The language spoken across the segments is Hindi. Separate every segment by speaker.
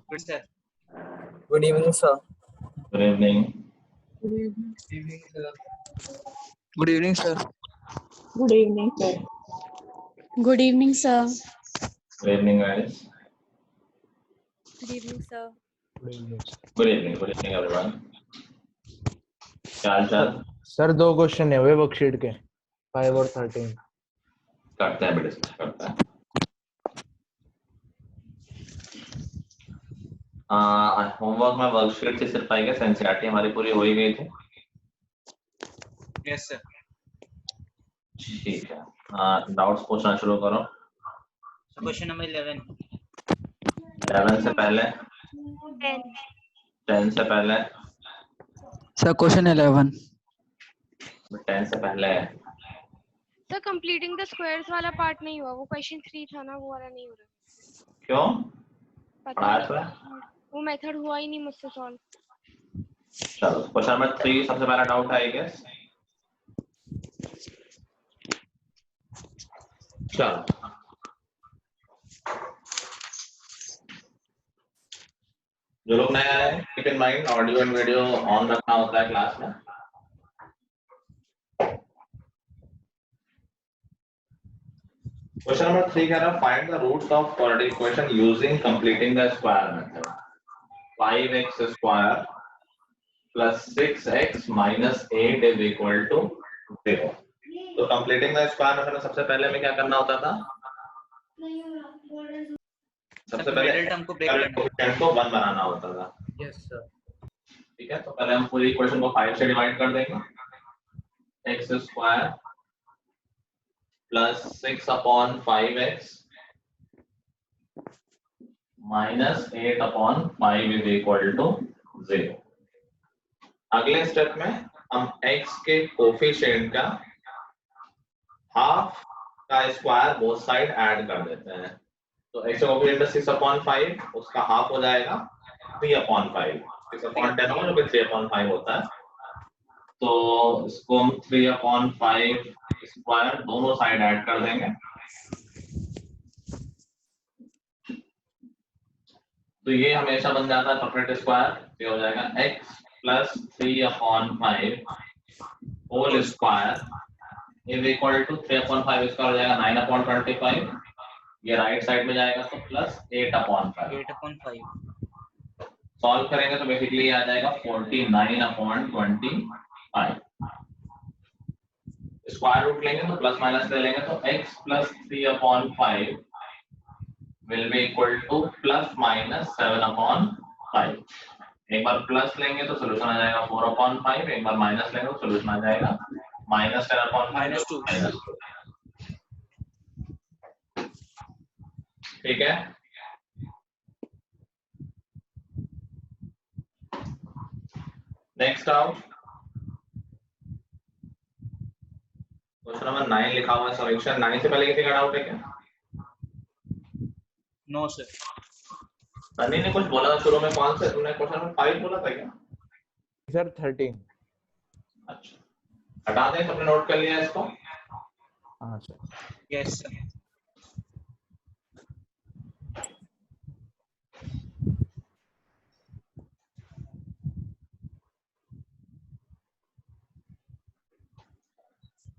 Speaker 1: Good sir.
Speaker 2: Good evening, sir.
Speaker 3: Good evening.
Speaker 1: Good evening, sir.
Speaker 2: Good evening, sir.
Speaker 4: Good evening, sir.
Speaker 5: Good evening, sir.
Speaker 3: Good evening, guys.
Speaker 5: Good evening, sir.
Speaker 3: Good evening, everyone. क्या हाल चाल?
Speaker 6: सर 2 क्वेश्चन है वे वर्कशीट के 5 और 13
Speaker 3: करते हैं, डिस्कस करते हैं। होमवर्क में वर्कशीट से सिर्फ आएगा, एनसीईआरटी हमारी पूरी हो ही गई थी।
Speaker 1: Yes sir.
Speaker 3: ठीक है, डाउट्स पूछना शुरू करो।
Speaker 1: So question number 11.
Speaker 3: 11 से पहले 10 से पहले
Speaker 2: सर क्वेश्चन 11
Speaker 3: 10 से पहले
Speaker 7: सर कंप्लीटिंग द स्क्वायर्स वाला पार्ट नहीं हुआ, वो क्वेश्चन 3 था ना, वो वाला नहीं हो रहा।
Speaker 3: क्यों?
Speaker 7: पता
Speaker 3: पढ़ाया
Speaker 7: नहीं,
Speaker 3: था?
Speaker 7: वो मेथड हुआ ही नहीं मुझसे सॉल्व।
Speaker 3: चलो क्वेश्चन नंबर 3 सबसे पहला डाउट है, आई गेस। चलो जो लोग नए आए, keep in mind audio and video on रखना होता है क्लास में। क्वेश्चन नंबर 3 कह रहा है find the roots of quadratic equation using completing the square method. 5x square plus 6x minus 8 is equal to 0। तो कंप्लीटिंग द स्क्वायर मेथड में सबसे पहले में क्या करना होता था? सबसे पहले
Speaker 1: मिडिल टर्म को ब्रेक करना,
Speaker 3: कोएफिशिएंट को 1 बनाना होता था।
Speaker 6: Yes sir.
Speaker 3: ठीक है, तो पहले हम पूरी इक्वेशन को 5 से डिवाइड कर देंगे। x square plus 6 upon 5x minus 8 upon 5 is equal to 0। अगले स्टेप में हम x के कोफिशिएंट का हाफ का स्क्वायर बोथ साइड ऐड कर देते हैं। तो x का कोफिशिएंट 6 अपॉन 5, उसका हाफ हो जाएगा 3 अपॉन 5। 6 अपॉन 10 होगा, जो कि 3 अपॉन 5 होता है। तो इसको हम 3 अपॉन 5 स्क्वायर दोनों साइड ऐड कर देंगे। तो ये हमेशा बन जाता है परफेक्ट स्क्वायर। ये हो जाएगा x plus 3 upon 5 whole square is equal to 3 upon 5 square हो जाएगा 9 अपॉन 25। ये राइट साइड में जाएगा तो प्लस 8 अपॉन 5।
Speaker 1: 8 upon 5।
Speaker 3: सॉल्व करेंगे तो बेसिकली आ जाएगा 49 अपॉन 25। स्क्वायर रूट लेंगे तो प्लस माइनस ले लेंगे, तो x plus 3 upon 5 will be equal two plus minus 7 upon 5। एक बार प्लस लेंगे तो सोल्यूशन आ जाएगा 4 अपॉन 5, एक बार माइनस लेंगे तो सोल्यूशन आ जाएगा माइनस 10 अपॉन
Speaker 1: -2।
Speaker 3: ठीक है, नेक्स्ट आउट क्वेश्चन नंबर 9 लिखा हुआ है सॉल्यूशन। 9 से पहले किसी का डाउट है क्या?
Speaker 1: No sir.
Speaker 3: सनी ने कुछ बोला था शुरू में, कौन से तुमने क्वेश्चन नंबर 5 बोला था क्या?
Speaker 6: सर 13।
Speaker 3: अच्छा, हटा दें, सबने नोट कर लिया इसको?
Speaker 6: हाँ sir.
Speaker 1: Yes sir.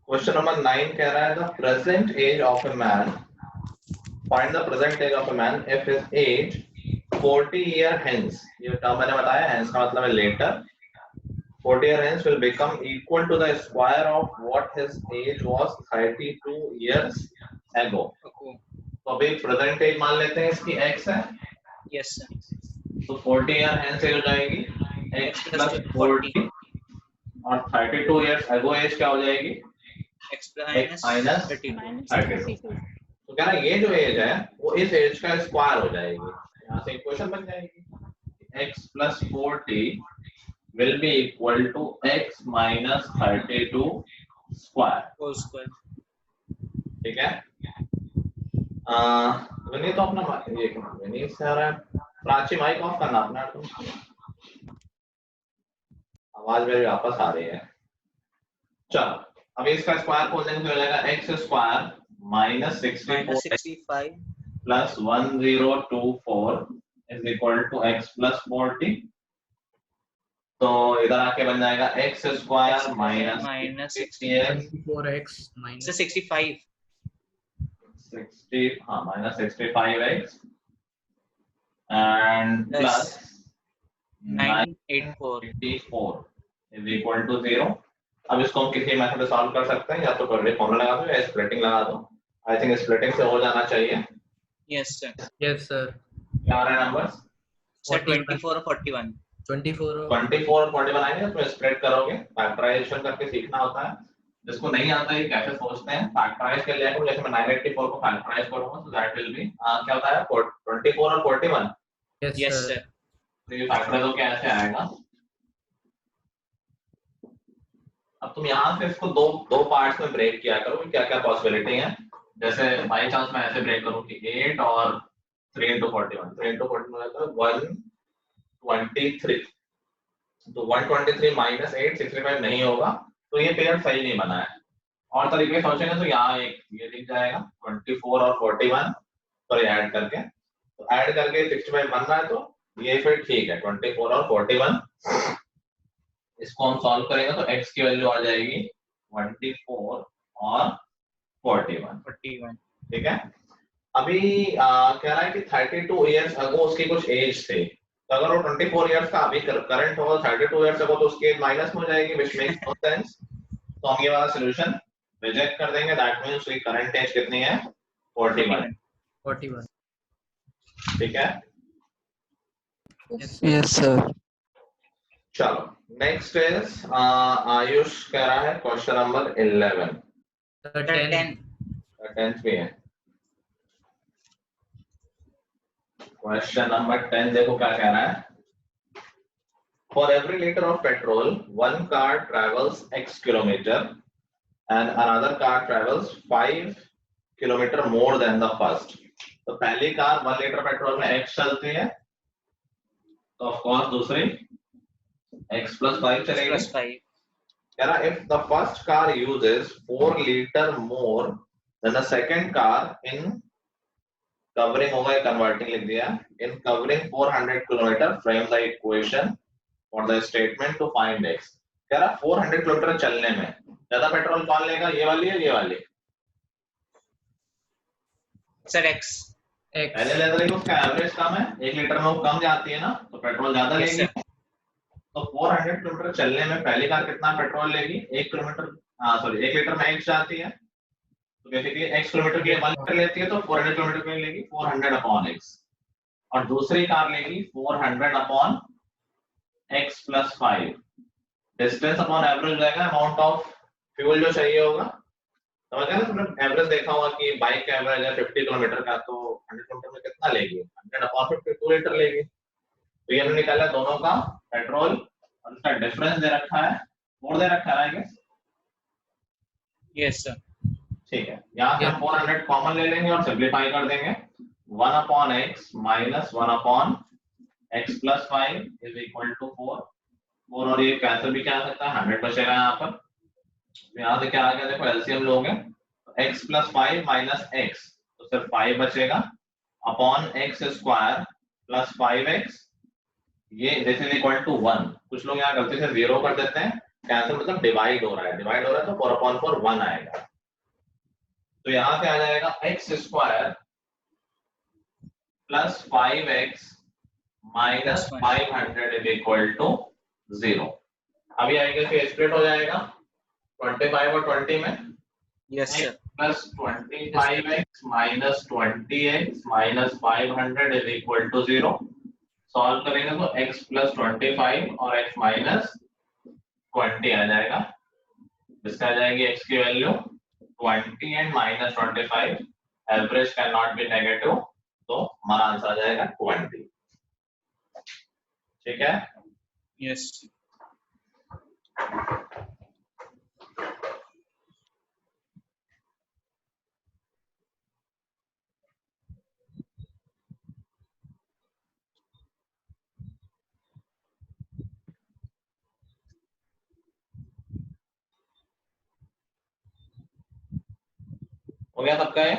Speaker 3: Question number 9 कह रहा है the present age of a man, find the present age of a man if his age 40 year hence. ये टर्म मैंने बताया, हेंस का मतलब है later. 40 year hence will become equal to the square of what his age was 32 years ago. तो अभी प्रेजेंट एज मान लेते हैं इसकी x है।
Speaker 1: Yes sir.
Speaker 3: तो 40 ईयर हेंस एज हो जाएगी x प्लस 40 और 32 ईयर्स अगो एज क्या हो जाएगी?
Speaker 1: x minus 32।
Speaker 3: तो कह रहा है ये जो एज है वो इस एज का स्क्वायर हो जाएगी। यहाँ से इक्वेशन बन जाएगी x plus 40 will be equal to x minus 32 square.
Speaker 1: Whole square.
Speaker 3: ठीक है, विनीत तो अपना ये विनीत से आ रहा है, प्राची माइक ऑफ करना अपना, आवाज मेरी वापस आ रही है। चलो अभी इसका स्क्वायर खोल देंगे तो हो जाएगा X square minus
Speaker 1: 65
Speaker 3: plus 1024 is equal to X plus 40। तो इधर आके बन जाएगा X square minus
Speaker 1: 64x
Speaker 6: 24x
Speaker 1: से 65
Speaker 3: 60 हाँ minus 65x and plus
Speaker 1: 984
Speaker 3: is equal to 0। अब इसको हम किसी मेथड से सॉल्व कर सकते हैं, या तो क्वाड्रेटिक फॉर्मूला लगा दो या स्प्लिटिंग लगा दो। आई थिंक स्प्लिटिंग से हो जाना चाहिए।
Speaker 1: Yes sir.
Speaker 6: Yes sir.
Speaker 3: क्या आ रहा है नंबर्स?
Speaker 1: सर 24 और 41
Speaker 3: 24 और 41 आएंगे तो स्प्लिट करोगे, फैक्टराइजेशन करके सीखना होता है। जिसको नहीं आता है कैसे सोचते हैं फैक्टराइज कर लिया करो। जैसे मैं 984 को फैक्टराइज करूंगा तो दैट विल बी क्या होता है 24 और 41।
Speaker 1: Yes sir.
Speaker 3: तो ये फैक्टराइज होके ऐसे आएगा। अब तुम यहाँ से इसको दो पार्ट्स में ब्रेक किया करो कि क्या क्या पॉसिबिलिटी है। जैसे बाई चांस मैं ऐसे ब्रेक करूँ कि 8 और 3 into 41 3 into 41 होता है 123। तो 123 माइनस 8 65 नहीं होगा, तो ये पेयर सही नहीं बना है। और तरीके से सोचेंगे तो यहाँ एक ये दिख जाएगा 24 और 41 पर ऐड करके, तो ऐड करके 65 बन रहा है, तो ये फिर ठीक है 24 और 41। इसको हम सॉल्व करेंगे तो x की वैल्यू आ जाएगी 24 और 41। ठीक है। अभी कह रहा है कि 32 इयर्स अगो उसकी कुछ एज थे, तो अगर वो 24 इयर्स का अभी करंट होगा 32 इयर्स अगो तो उसकी एज माइनस में हो जाएगी, व्हिच मेक्स नो सेंस। तो हम ये वाला सॉल्यूशन रिजेक्ट कर देंगे। दैट मींस उसकी करंट एज कितनी है 41। ठीक है।
Speaker 2: Yes sir.
Speaker 3: चलो नेक्स्ट इज आयुष कह रहा है क्वेश्चन नंबर 11 10th पे है। क्वेश्चन नंबर 10 देखो क्या कह रहा है। For every liter of petrol, one car travels x kilometer and another car travels 5 kilometer more than the first. तो पहली कार 1 लीटर पेट्रोल में x चलती है, तो ऑफ कोर्स दूसरी x plus 5 चलेगी। कह रहा if the first car uses 4 liter more than the second car in covering होगा, converting लिख दिया, in covering 400 kilometer, frame the equation for the statement to find x। कह रहा 400 किलोमीटर चलने में ज्यादा पेट्रोल कौन लेगा, ये वाली है ये वाली?
Speaker 1: सर x
Speaker 3: पहले लेते हैं उसका एवरेज कम है, 1 लीटर में वो कम जाती है ना, तो पेट्रोल ज्यादा लेगी। तो 400 किलोमीटर चलने में पहली कार कितना पेट्रोल लेगी? 1 किलोमीटर, सॉरी 1 लीटर में x जाती है, तो बेसिकली x किलोमीटर की 1 लीटर लेती है, तो 400 किलोमीटर के लिए लेगी 400 अपॉन x। और दूसरी कार लेगी 400 upon x plus 5। Distance upon average हो जाएगा अमाउंट ऑफ फ्यूल जो चाहिए होगा। समझ गए ना? तुमने एवरेज देखा होगा कि बाइक का एवरेज है 50 किलोमीटर का, तो 100 किलोमीटर में कितना लेगी? 100 अपॉन 50 2 लीटर लेगी। तो ये हमने निकाला दोनों का पेट्रोल और उसका डिफरेंस दे रखा है 4 दे रखा है।
Speaker 1: Yes sir.
Speaker 3: ठीक है, यहाँ से हम 400 कॉमन ले लेंगे और सिंपलीफाई कर देंगे। 1 upon x minus 1 upon x plus 5 is equal to 4। 4 और ये कैंसिल भी क्या आ सकता है, 100 बचेगा यहाँ पर। तो यहाँ से क्या आ गया देखो, एलसीएम लोगे तो x प्लस 5 माइनस x, तो सिर्फ 5 बचेगा upon x square plus 5x, ये दिस इज इक्वल टू 1। कुछ लोग यहाँ गलती से 0 कर देते हैं, कैंसिल मतलब डिवाइड हो रहा है, डिवाइड हो रहा है तो 4 अपॉन 4 1 आएगा। तो यहाँ से आ जाएगा x square plus 5x minus 500 is equal to 0। अभी आएगा फिर स्प्लिट हो जाएगा 25 और 20 में।
Speaker 1: Yes sir.
Speaker 3: Plus 25x minus 20x minus 500 is equal to 0। Solve करेंगे तो x प्लस 25 और x माइनस 20 आ जाएगा। इसका आ जाएगी x की value 20 and minus 25, average can not be negative, तो हमारा आंसर आ जाएगा 20। ठीक है।
Speaker 1: यस।
Speaker 3: हो गया सबका ये?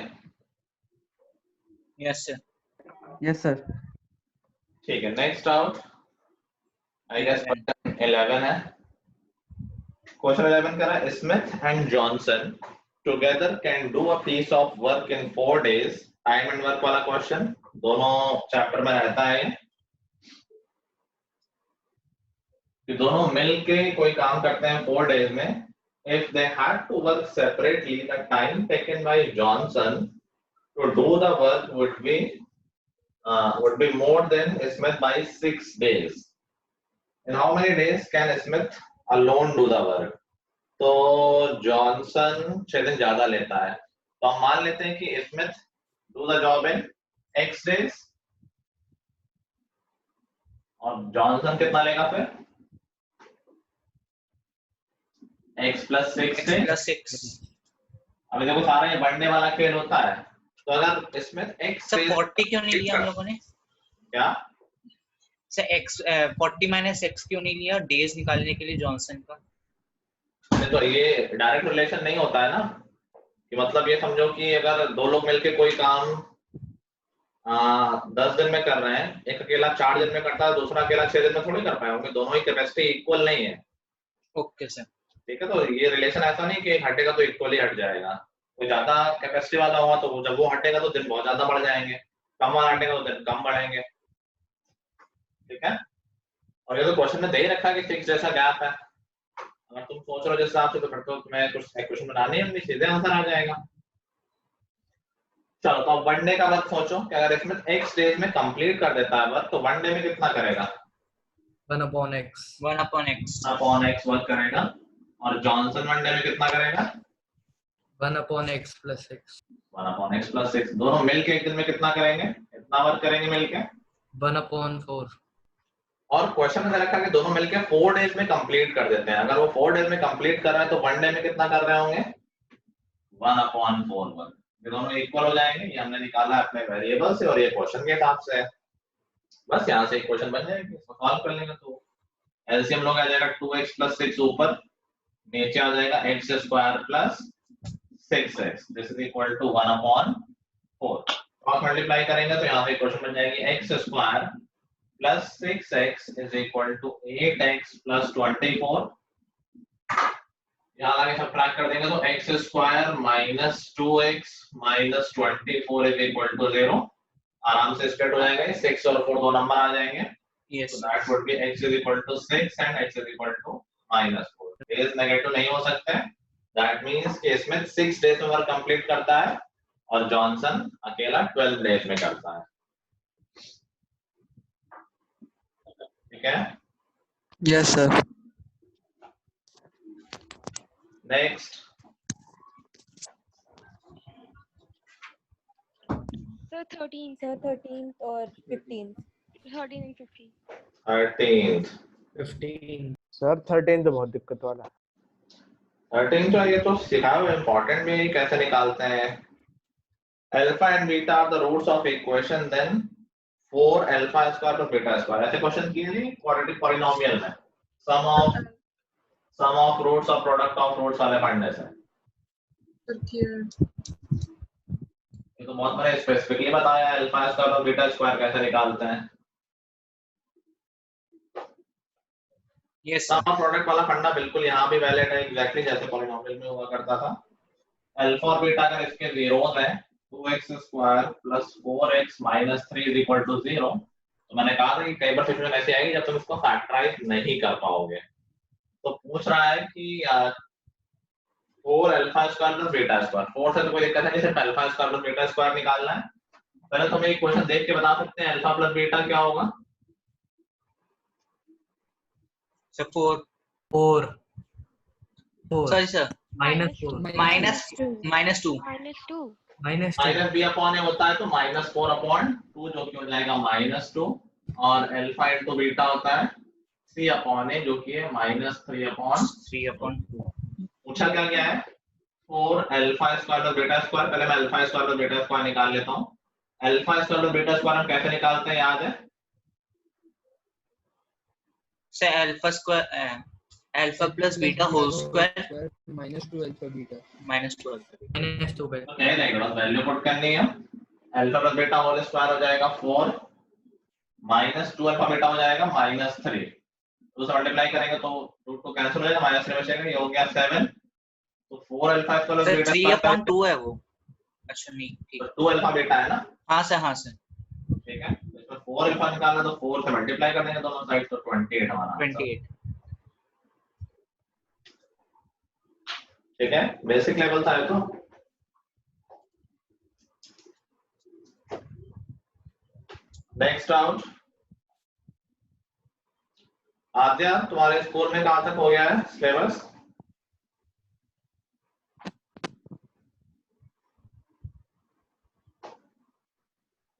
Speaker 1: Yes, sir.
Speaker 2: Yes, sir.
Speaker 3: ठीक है, नेक्स्ट आउट आई गेस 11 है। क्वेश्चन 11 कह रहा है Smith and Johnson together can do a piece of work in 4 days। Time and work वाला क्वेश्चन दोनों चैप्टर में रहता है कि दोनों मिलके कोई काम करते हैं 4 days में। If they had to work separately, the time taken by Johnson to do the work would be more than Smith by 6 days. In how many days can Smith alone do the work? तो जॉनसन 6 दिन ज्यादा लेता है, तो हम मान लेते हैं कि Smith do the job in x days और जॉनसन कितना लेगा फिर x plus 6
Speaker 1: X plus 6.
Speaker 3: अभी देखो सारा ये बढ़ने वाला खेल होता है, तो अगर इसमें x
Speaker 1: सर
Speaker 3: से
Speaker 1: 40 क्यों नहीं लिया हम लोगों ने?
Speaker 3: क्या
Speaker 1: सर x 40 minus x क्यों नहीं लिया डेज निकालने के लिए जॉनसन का?
Speaker 3: तो ये डायरेक्ट रिलेशन नहीं होता है ना, कि मतलब ये समझो कि अगर दो लोग मिलके कोई काम 10 दिन में कर रहे हैं, एक अकेला 4 दिन में करता है, दूसरा अकेला 6 दिन में थोड़ी कर पाएंगे, दोनों ही कैपेसिटी इक्वल नहीं है।
Speaker 1: Okay sir.
Speaker 3: ठीक है, तो ये रिलेशन ऐसा नहीं कि एक हटेगा तो इक्वली हट जाएगा। कोई ज्यादा कैपेसिटी वाला हुआ तो जब वो हटेगा तो दिन बहुत ज्यादा बढ़ जाएंगे, कम वाला हटेगा तो दिन कम बढ़ेंगे। ठीक है, और ये तो क्वेश्चन में दे ही रखा है कि 6 जैसा गैप है। अगर तुम सोच रहे हो जिस हिसाब से तो फिर तो तुम्हें कुछ इक्वेशन बनानी है, सीधे आंसर आ जाएगा। चलो, तो अब 1 डे का वर्क सोचो कि अगर इसमें x डेज में कंप्लीट कर देता है वर्क, तो 1 डे में कितना करेगा?
Speaker 6: 1/x
Speaker 3: 1/x वर्क करेगा। और जॉनसन 1 डे में कितना करेगा?
Speaker 6: 1/x plus 6
Speaker 3: 1/x plus 6। दोनों मिलके एक दिन में कितना करेंगे? इतना वर्क करेंगे मिलके
Speaker 6: 1/4
Speaker 3: और क्वेश्चन में रखा कि दोनों मिलके 4 डेज में कंप्लीट कर देते हैं। अगर वो 4 डेज में कंप्लीट कर रहे हैं तो 1 डे में कितना कर रहे होंगे? 1/4 वर्क। ये दोनों इक्वल हो जाएंगे, ये हमने निकाला है अपने वेरिएबल से और ये क्वेश्चन के हिसाब से है। बस यहाँ से इक्वेशन बन जाएगी, इसको सॉल्व कर लेंगे तो एलसीएम लोग आ जाएगा 2x plus 6 ऊपर, नीचे आ जाएगा x square plus 6x। This is equal to 1/4। Cross multiply करेंगे तो यहाँ पे इक्वेशन बन जाएगी x square plus 6x is equal to 8x plus 24। यहाँ आगे सब्ट्रैक्ट कर देंगे तो x square minus 2x minus 24 is equal to 0। आराम से स्प्लिट हो जाएगा, 6 और 4 दो नंबर आ जाएंगे।
Speaker 1: Yes.
Speaker 3: So that would be x is equal to 6 and x is equal to -4। Days negative नहीं हो सकते। That means कि इसमें 6 डेज में वर्क कंप्लीट करता है और जॉनसन अकेला 12 डेज में करता है। ठीक है,
Speaker 2: Yes, sir.
Speaker 3: Next
Speaker 7: Sir, 13th.
Speaker 5: Sir, 13th or 15th?
Speaker 7: 13 and 15.
Speaker 3: 13th
Speaker 6: 15 sir 13 तो बहुत दिक्कत वाला है।
Speaker 3: 13 तो ये तो सिखाया हुआ इम्पोर्टेंट भी है, कैसे निकालते हैं। Alpha and beta are the roots of equation, then 4 alpha square plus beta square. ऐसे क्वेश्चन किए थे क्वाड्रेटिक पॉलिनोमियल में, सम ऑफ रूट्स और प्रोडक्ट ऑफ रूट्स वाले पढ़ने से। ये तो बहुत मैंने स्पेसिफिकली बताया है अल्फा स्क्वायर और बीटा स्क्वायर कैसे निकालते हैं।
Speaker 1: Yes,
Speaker 3: सम ऑफ प्रोडक्ट वाला फंडा बिल्कुल यहाँ भी वैलिड है, एग्जैक्टली जैसे पॉलिनोमियल में हुआ करता था। अल्फा और बीटा अगर इसके जीरोस हैं, 2x square plus 4x minus 3 is equal to 0, तो मैंने कहा था कि कई बार सिचुएशन ऐसी आएगी जब तुम इसको फैक्टराइज नहीं कर पाओगे। तो पूछ रहा है कि 4 alpha square plus beta square, 4 से तो कोई दिक्कत नहीं, सिर्फ alpha square plus beta square निकालना है। पहले तो हम एक क्वेश्चन देख के बता सकते हैं अल्फा प्लस बीटा क्या होगा।
Speaker 1: sir 4.
Speaker 6: 4
Speaker 1: Sorry sir.
Speaker 6: -4
Speaker 1: Minus 2.
Speaker 7: -2.
Speaker 3: Minus B upon ए होता है तो -4 अपॉन 2 जो कि हो जाएगा -2, और अल्फा इनटू बीटा होता है c अपॉन ए जो कि है -3 अपॉन
Speaker 1: 3/2.
Speaker 3: पूछा क्या गया है 4 alpha square plus beta square. पहले मैं alpha square plus beta square निकाल लेता हूं। Alpha square plus beta square हम कैसे निकालते हैं, याद है?
Speaker 1: Sir alpha square alpha plus beta whole square
Speaker 2: -2 alpha beta
Speaker 1: -2 alpha
Speaker 6: -2 पे
Speaker 3: तो नहीं नहीं, बस वैल्यू पुट करनी है। Alpha plus beta whole square हो जाएगा 4 -2 अल्फा बीटा हो जाएगा -3। तो उसे मल्टीप्लाई करेंगे तो रूट को कैंसिल हो जाएगा, -3 बचेगा, ये हो गया 7। तो 4 अल्फा प्लस
Speaker 1: सर
Speaker 3: बीटा
Speaker 1: 3/2 है वो। अच्छा नहीं ठीक,
Speaker 3: 2 अल्फा बीटा है ना,
Speaker 1: हाँ सर हाँ सर
Speaker 3: ठीक है। तो इसमें 4 अल्फा निकालना, तो 4 से मल्टीप्लाई कर देंगे दोनों साइड, तो 28 हमारा आंसर।
Speaker 1: 28।
Speaker 3: ठीक है, बेसिक लेवल था ये तो। नेक्स्ट आउट, आद्या तुम्हारे स्कूल में कहां तक हो गया है सिलेबस?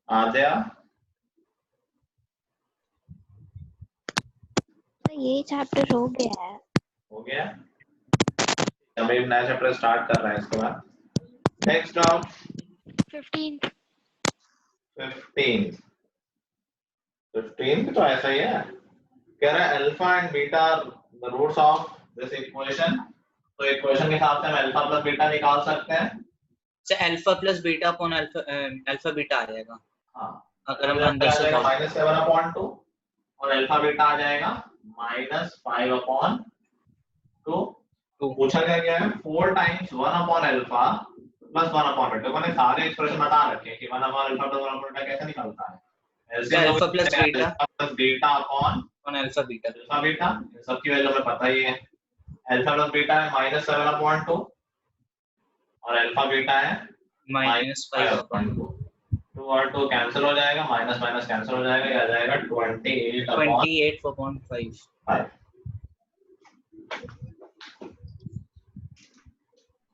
Speaker 3: आद्या
Speaker 5: तो ये चैप्टर हो गया है।
Speaker 3: हो गया, अभी नया चैप्टर स्टार्ट कर रहे हैं इसके बाद। नेक्स्ट आउट
Speaker 7: 15th
Speaker 3: 15 तो ऐसा ही है, कह रहा है alpha and beta the roots of this equation. तो इक्वेशन के हिसाब से हम अल्फा प्लस बीटा निकाल सकते हैं।
Speaker 1: Sir alpha plus beta upon alpha beta आ जाएगा।
Speaker 3: हाँ,
Speaker 1: अगर हम अंदर से
Speaker 3: -7/2 और अल्फा बीटा आ जाएगा -5/2। तो पूछा गया है 4 टाइम्स 1/अल्फा प्लस 1/बीटा। मैंने सारे एक्सप्रेशन बता रखे हैं कि 1/अल्फा प्लस 1/बीटा कैसे निकलता है।
Speaker 1: Alpha plus
Speaker 3: beta upon
Speaker 1: alpha beta,
Speaker 3: alpha beta, सबकी वैल्यू हमें पता ही है। अल्फा प्लस बीटा है -7/2 और अल्फा बीटा है
Speaker 1: -5/2।
Speaker 3: 2 और 2 कैंसिल हो जाएगा, माइनस माइनस कैंसिल हो जाएगा, ये आ जाएगा
Speaker 1: 28/5।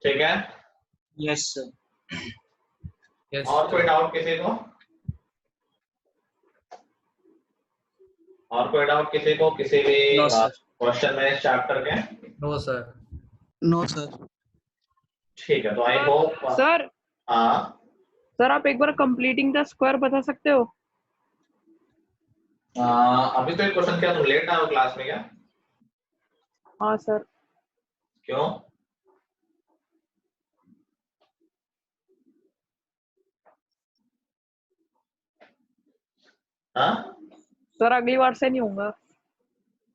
Speaker 3: ठीक है।
Speaker 1: Yes sir.
Speaker 3: और कोई डाउट किसी को? और कोई डाउट किसी को किसी भी
Speaker 1: No, sir.
Speaker 3: क्वेश्चन में इस चैप्टर के?
Speaker 6: No sir.
Speaker 2: No sir.
Speaker 3: ठीक है, तो आई होप।
Speaker 4: सर
Speaker 3: हाँ
Speaker 4: सर आप एक बार कंप्लीटिंग द स्क्वायर बता सकते हो?
Speaker 3: अभी तो एक क्वेश्चन किया, तुम लेट आए हो क्लास में क्या?
Speaker 4: हाँ सर।
Speaker 3: क्यों? हाँ,
Speaker 4: सर अगली बार से नहीं होगा।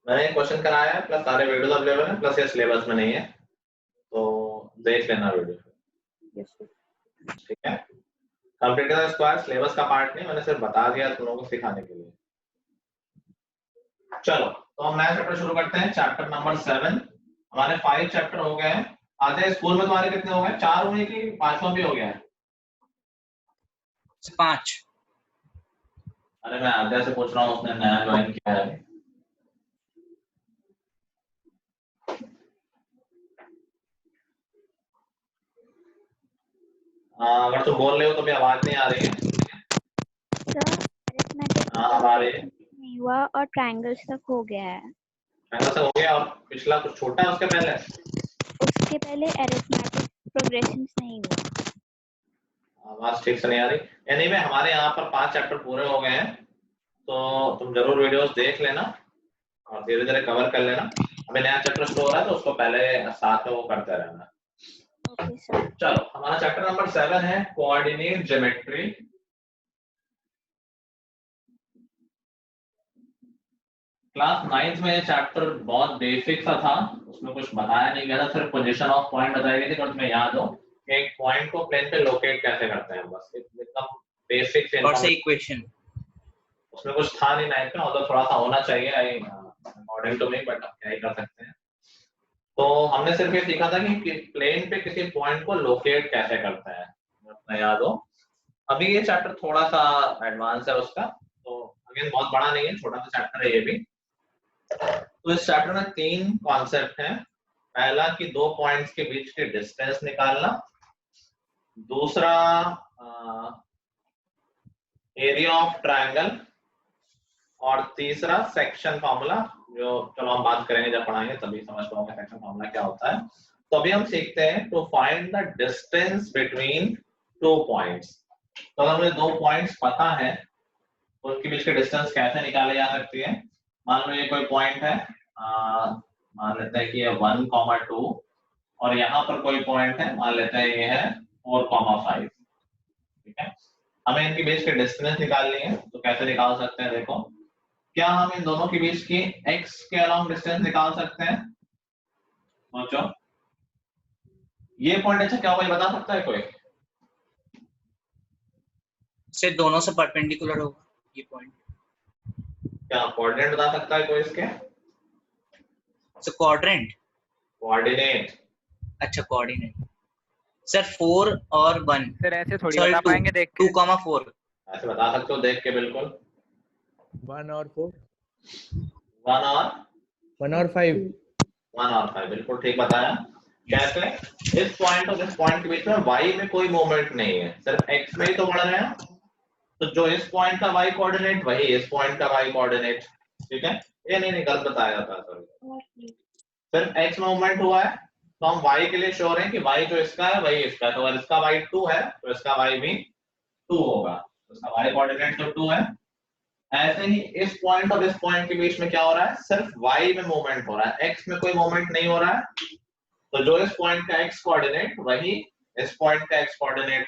Speaker 3: मैंने एक क्वेश्चन कराया है, प्लस सारे वीडियोस अवेलेबल हैं, प्लस ये सिलेबस में नहीं है, तो देख लेना वीडियो।
Speaker 4: Yes sir.
Speaker 3: ठीक है, कंप्लीट द स्क्वायर सिलेबस का पार्ट नहीं, मैंने सिर्फ बता दिया तुम लोगों को सिखाने के लिए। चलो, तो हम नया चैप्टर शुरू करते हैं, चैप्टर नंबर 7। हमारे 5 चैप्टर हो गए हैं। आधे स्कूल में तुम्हारे कितने हो गए? 4 हुए कि 5वां भी हो गया है?
Speaker 1: 5।
Speaker 3: अरे मैं आद्या से पूछ रहा हूँ, उसने नया ज्वाइन किया है। अगर तुम बोल रहे हो तो भी आवाज नहीं आ रही है।
Speaker 5: सर अरिथमेटिक
Speaker 3: हाँ, आ रही है।
Speaker 5: नहीं हुआ और ट्रायंगल्स तक हो गया है।
Speaker 3: ट्रायंगल से हो गया, और पिछला कुछ छोटा है उसके पहले?
Speaker 5: उसके पहले अरिथमेटिक प्रोग्रेशंस नहीं हुआ।
Speaker 3: आवाज ठीक से नहीं आ रही। एनीवे हमारे यहाँ पर 5 चैप्टर पूरे हो गए हैं, तो तुम जरूर वीडियोस देख लेना और धीरे धीरे कवर कर लेना। अभी नया चैप्टर शुरू हो रहा है, तो उसको पहले साथ में वो करते रहना।
Speaker 5: Okay sir.
Speaker 3: चलो, हमारा चैप्टर नंबर 7 है कोऑर्डिनेट ज्योमेट्री। क्लास 9th में चैप्टर बहुत बेसिक सा था, उसमें कुछ बताया नहीं गया था, सिर्फ पोजीशन ऑफ पॉइंट बताई गई थी। और तुम्हें याद हो कि एक पॉइंट को प्लेन पे लोकेट कैसे करते हैं, बस एकदम बेसिक से
Speaker 1: और से इक्वेशन,
Speaker 3: उसमें कुछ था नहीं 9th में, और थोड़ा सा होना चाहिए अकॉर्डिंग टू मी, बट अब क्या ही कर सकते हैं। तो हमने सिर्फ ये सीखा था कि प्लेन पे किसी पॉइंट को लोकेट कैसे करते हैं, अपना याद हो। अभी ये चैप्टर थोड़ा सा एडवांस है उसका, तो अगेन बहुत बड़ा नहीं है, छोटा सा चैप्टर है ये भी। तो इस चैप्टर में 3 कॉन्सेप्ट हैं। पहला कि 2 पॉइंट्स के बीच के डिस्टेंस निकालना, दूसरा एरिया ऑफ ट्रायंगल, और तीसरा सेक्शन फार्मूला, जो चलो हम बात करेंगे जब पढ़ाएंगे तभी समझ पाओगे सेक्शन फार्मूला क्या होता है। तो अभी हम सीखते हैं to find the distance between 2 points. तो अगर मुझे 2 पॉइंट्स पता है तो उनके बीच के डिस्टेंस कैसे निकाले जा सकती है। मान लो ये कोई पॉइंट है मान लेते हैं कि ये 1,2 और यहाँ पर कोई पॉइंट है, मान लेते हैं ये है 4,5। ठीक है, हमें इनके बीच की डिस्टेंस निकालनी है, तो कैसे निकाल सकते हैं? देखो, क्या हम इन दोनों के बीच की x के अलोंग डिस्टेंस निकाल सकते हैं? सोचो, ये पॉइंट अच्छा क्या होगा, ये बता सकता है कोई?
Speaker 1: से दोनों से परपेंडिकुलर होगा ये पॉइंट।
Speaker 3: क्या कोऑर्डिनेट बता सकता है कोई इसके?
Speaker 1: सो क्वाड्रेंट,
Speaker 3: कोऑर्डिनेट।
Speaker 1: अच्छा कोऑर्डिनेट सर 4 और 1
Speaker 8: सर ऐसे थोड़ी
Speaker 1: Sorry,
Speaker 8: बता
Speaker 1: two.
Speaker 8: पाएंगे देख के।
Speaker 1: 2,4
Speaker 3: ऐसे बता सकते हो देख के? बिल्कुल।
Speaker 6: 1 और 4
Speaker 3: 1 और
Speaker 6: 1 और 5
Speaker 3: 1 और 5 बिल्कुल ठीक बताया। कैसे? इस पॉइंट और इस पॉइंट के बीच में y में कोई मूवमेंट नहीं है, सिर्फ x में ही तो बढ़ रहे हैं। तो जो इस पॉइंट का y कोऑर्डिनेट वही इस पॉइंट का y कोऑर्डिनेट। ठीक है, ये नहीं गलत बताया था सर, सिर्फ x में मूवमेंट हुआ है, तो हम y के लिए श्योर हैं कि y जो इसका है वही इसका है। तो अगर इसका y 2 है तो इसका y भी 2 होगा, तो इसका y कोऑर्डिनेट तो 2 है। ऐसे ही इस पॉइंट और इस पॉइंट के बीच में क्या हो रहा है? सिर्फ y में मूवमेंट हो रहा है, x में कोई मूवमेंट नहीं हो रहा है। तो जो इस पॉइंट का x कोऑर्डिनेट वही इस पॉइंट का x कोऑर्डिनेट।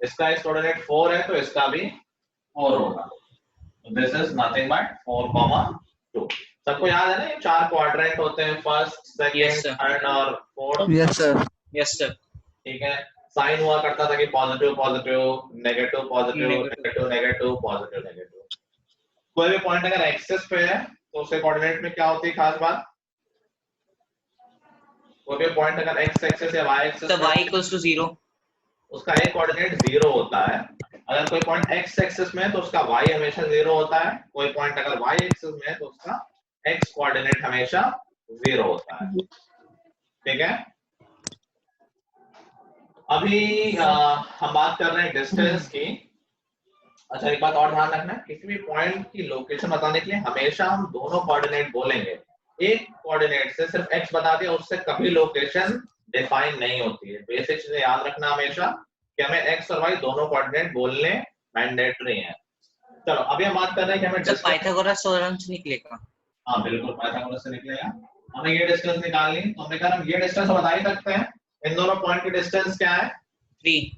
Speaker 3: इसका x कोऑर्डिनेट 4 है तो इसका भी 4 होगा। तो दिस इज नथिंग बट 4,2। सबको याद है ना ये 4 क्वाड्रेंट होते हैं, first,
Speaker 1: Yes,
Speaker 3: second,
Speaker 1: sir.
Speaker 3: Third और fourth.
Speaker 2: Yes, sir.
Speaker 1: Yes sir.
Speaker 3: ठीक है, साइन हुआ करता था कि positive positive, negative positive,
Speaker 1: Negative.
Speaker 3: Negative negative, positive negative. कोई भी पॉइंट अगर एक्सिस पे है तो उसके कोऑर्डिनेट में क्या होती है खास बात? कोई भी पॉइंट अगर x एक्सिस या y एक्सिस
Speaker 1: तो y इक्वल्स टू 0,
Speaker 3: उसका एक कोऑर्डिनेट 0 होता है। अगर कोई पॉइंट x एक्सिस में है तो उसका y हमेशा 0 होता है। कोई पॉइंट अगर y एक्सिस में है तो उसका x कोऑर्डिनेट हमेशा 0 होता है। ठीक है, अभी हम बात कर रहे हैं डिस्टेंस की। अच्छा, एक बात और ध्यान रखना, किसी भी पॉइंट की लोकेशन बताने के लिए हमेशा हम दोनों कोऑर्डिनेट बोलेंगे। एक कोऑर्डिनेट से सिर्फ x बता दिया, उससे कभी लोकेशन डिफाइन नहीं होती है। बेसिक चीजें याद रखना हमेशा कि हमें x और y दोनों कोऑर्डिनेट बोलने मैंडेटरी हैं। चलो अभी हम बात कर रहे हैं कि हमें
Speaker 1: तो पाइथागोरस थ्योरम से निकलेगा।
Speaker 3: हाँ बिल्कुल, पाइथागोरस से निकलेगा। हमें ये डिस्टेंस निकालनी, तो हमने कहा हम ये डिस्टेंस बता ही सकते हैं। इन दोनों पॉइंट की डिस्टेंस क्या है?
Speaker 1: 3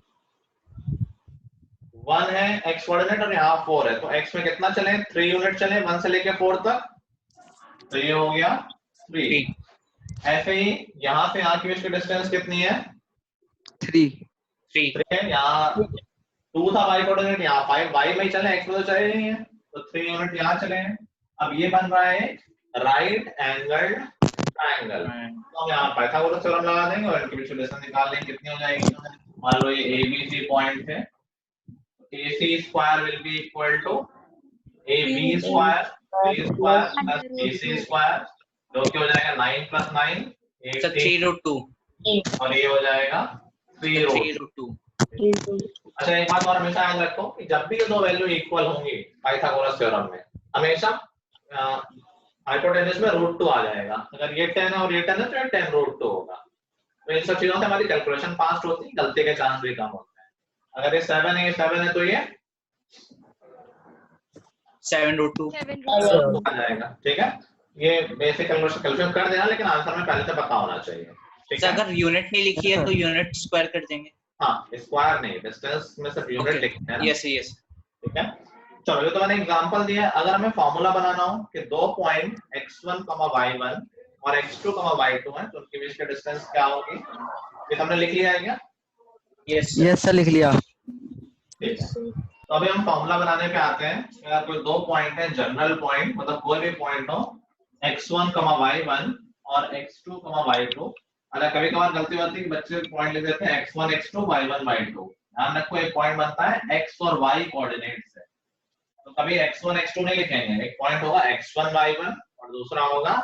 Speaker 3: 1 है x कोऑर्डिनेट और यहाँ 4 है, तो x में कितना चले? 3 यूनिट चले 1 से लेके 4 तक, तो ये हो गया 3। ऐसे ही यहाँ से यहाँ की बीच की डिस्टेंस कितनी है?
Speaker 2: 3
Speaker 3: है। यहाँ 2 था y कोऑर्डिनेट, यहाँ 5, y में ही चले, x में तो चले नहीं है, तो 3 यूनिट यहाँ चले हैं। अब ये बन रहा है राइट एंगल ट्रायंगल, तो हम यहाँ पाइथागोरस थ्योरम लगा देंगे और इनके बीच की डिस्टेंस निकाल लेंगे कितनी हो जाएगी। मान लो ये ABC पॉइंट है, AC square will be equal to AB square B square plus AC square, जो कि हो जाएगा 9 + 9
Speaker 1: सर 3√2
Speaker 3: और ये हो जाएगा 3√2। अच्छा, एक बात और हमेशा याद रखो कि जब भी ये दो वैल्यू इक्वल होंगी पाइथागोरस थ्योरम में, हमेशा हाइपोटेन्यूज में √2 आ जाएगा। अगर ये 10 है और ये 10 है तो ये 10√2 होगा। तो इन सब चीजों से हमारी कैलकुलेशन फास्ट होती है, गलती के चांस भी कम होते हैं। अगर ये 7 है, ये 7 है तो ये
Speaker 1: 7√2
Speaker 3: आ जाएगा। ठीक है, ये बेसिक कैलकुलेशन कर देना, लेकिन आंसर में पहले से पता होना चाहिए। ठीक है,
Speaker 1: अगर यूनिट नहीं लिखी है तो यूनिट स्क्वायर कर देंगे।
Speaker 3: हाँ, स्क्वायर नहीं, डिस्टेंस में सिर्फ यूनिट लिखना है।
Speaker 1: Yes yes.
Speaker 3: ठीक है, चलो ये तो मैंने एग्जांपल दिया है। अगर हमें फॉर्मूला बनाना हो कि दो पॉइंट x1, y1 और x2, y2 हैं, तो उनके बीच का डिस्टेंस क्या होगी? ये हमने लिख लिया है क्या?
Speaker 1: यस
Speaker 2: यस सर, लिख लिया।
Speaker 3: ठीक है, तो अभी हम फॉर्मूला बनाने पे आते हैं। अगर कोई दो पॉइंट है, जनरल पॉइंट, मतलब कोई भी पॉइंट हो x1, y1 और x2, y2। अगर कभी कभार गलती होती है कि बच्चे पॉइंट लिख देते हैं x1, x2, y1, y2। ध्यान रखो, एक पॉइंट बनता है x और y कोऑर्डिनेट से, तो कभी x1, x2 नहीं लिखेंगे। एक पॉइंट होगा x1, y1 और दूसरा होगा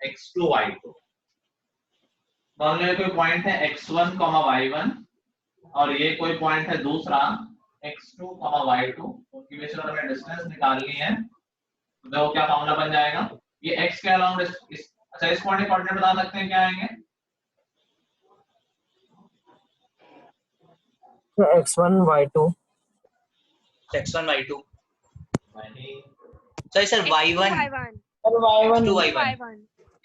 Speaker 3: x2, y2। मान लो कोई पॉइंट है x1, y1 और ये कोई पॉइंट है दूसरा x2, y2। उनके बीच में हमें डिस्टेंस निकालनी है, तो देखो क्या फॉर्मूला बन जाएगा। ये x के अलाउंड अच्छा, इस पॉइंट के कोऑर्डिनेट बता सकते हैं क्या आएंगे?
Speaker 2: x1 y2
Speaker 1: x1 y2
Speaker 3: नहीं,
Speaker 1: सर y1
Speaker 7: y1
Speaker 2: और y1
Speaker 1: x2 y1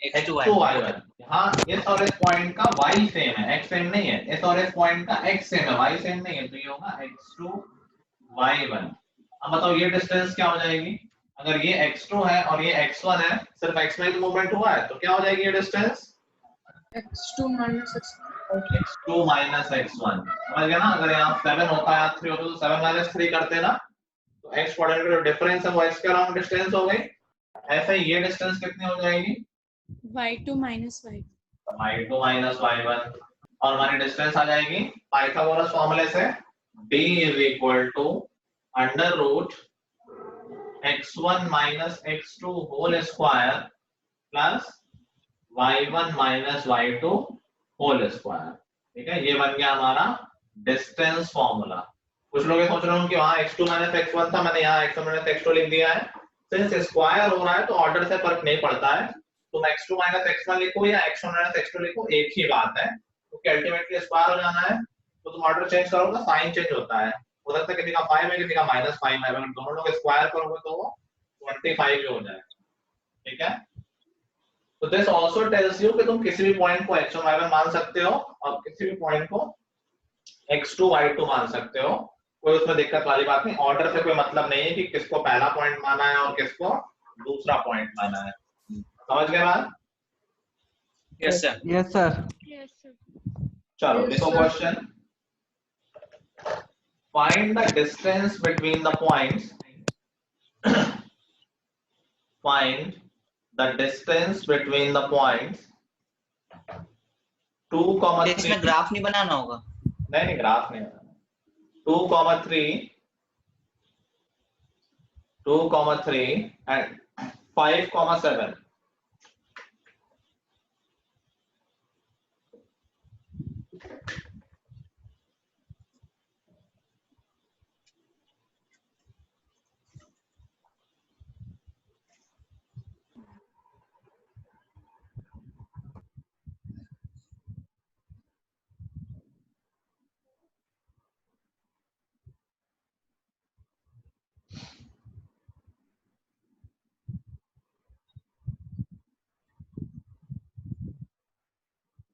Speaker 3: x2y1। यहाँ इस और इस पॉइंट का y सेम है, x सेम नहीं है। इस और इस पॉइंट का x सेम है, y सेम नहीं है, तो ये होगा x2y1। अब बताओ ये डिस्टेंस क्या हो जाएगी? अगर ये x2 है और ये x1 है, सिर्फ x में मूवमेंट हुआ है, तो क्या हो जाएगी ये distance?
Speaker 8: x2 minus x1।
Speaker 3: x2 minus x1। समझ गया ना? अगर यहाँ 7 होता है 3 होता तो 7 minus 3 करते ना, तो x कोऑर्डिनेट का जो डिफरेंस है वो x के अराउंड डिस्टेंस हो गई। ऐसे ही ये डिस्टेंस कितनी हो जाएगी?
Speaker 8: y2 minus y1।
Speaker 3: y2 minus y1। और हमारी डिस्टेंस आ जाएगी पाइथागोरस फॉर्मूले से, d is equal to under root x1 minus x2 whole square plus y1 minus y2 whole square। ठीक है, ये बन गया हमारा डिस्टेंस फॉर्मूला। कुछ लोग ये सोच रहे हो कि वहां x2 minus x1 था, मैंने यहाँ x1 minus x2 लिख दिया है। सिंस स्क्वायर हो रहा है तो ऑर्डर से फर्क नहीं पड़ता है, तुम x2 minus x1 लिखो या x1 minus x2 लिखो, एक ही बात है, क्योंकि अल्टीमेटली स्क्वायर हो जाना है। तो तुम ऑर्डर चेंज करोगे तो साइन चेंज होता है, हो सकता है किसी का 5 है किसी का -5 है, अगर दोनों लोग स्क्वायर करोगे तो वो 25 भी हो जाएगा। ठीक है, तो दिस आल्सो टेल्स यू कि तुम किसी भी पॉइंट को x1 y1 मान सकते हो और किसी भी पॉइंट को x2 y2 मान सकते हो, कोई उसमें दिक्कत वाली बात नहीं। ऑर्डर से कोई मतलब नहीं है कि किसको पहला पॉइंट माना है और किसको दूसरा पॉइंट माना है। समझ गए बात?
Speaker 1: Yes sir.
Speaker 6: Yes sir.
Speaker 7: Yes, sir.
Speaker 3: चलो देखो question, find the distance between the points, find the distance between the points 2,
Speaker 1: इसमें ग्राफ नहीं बनाना होगा?
Speaker 3: नहीं ग्राफ नहीं, 2, 3 and 5, 7।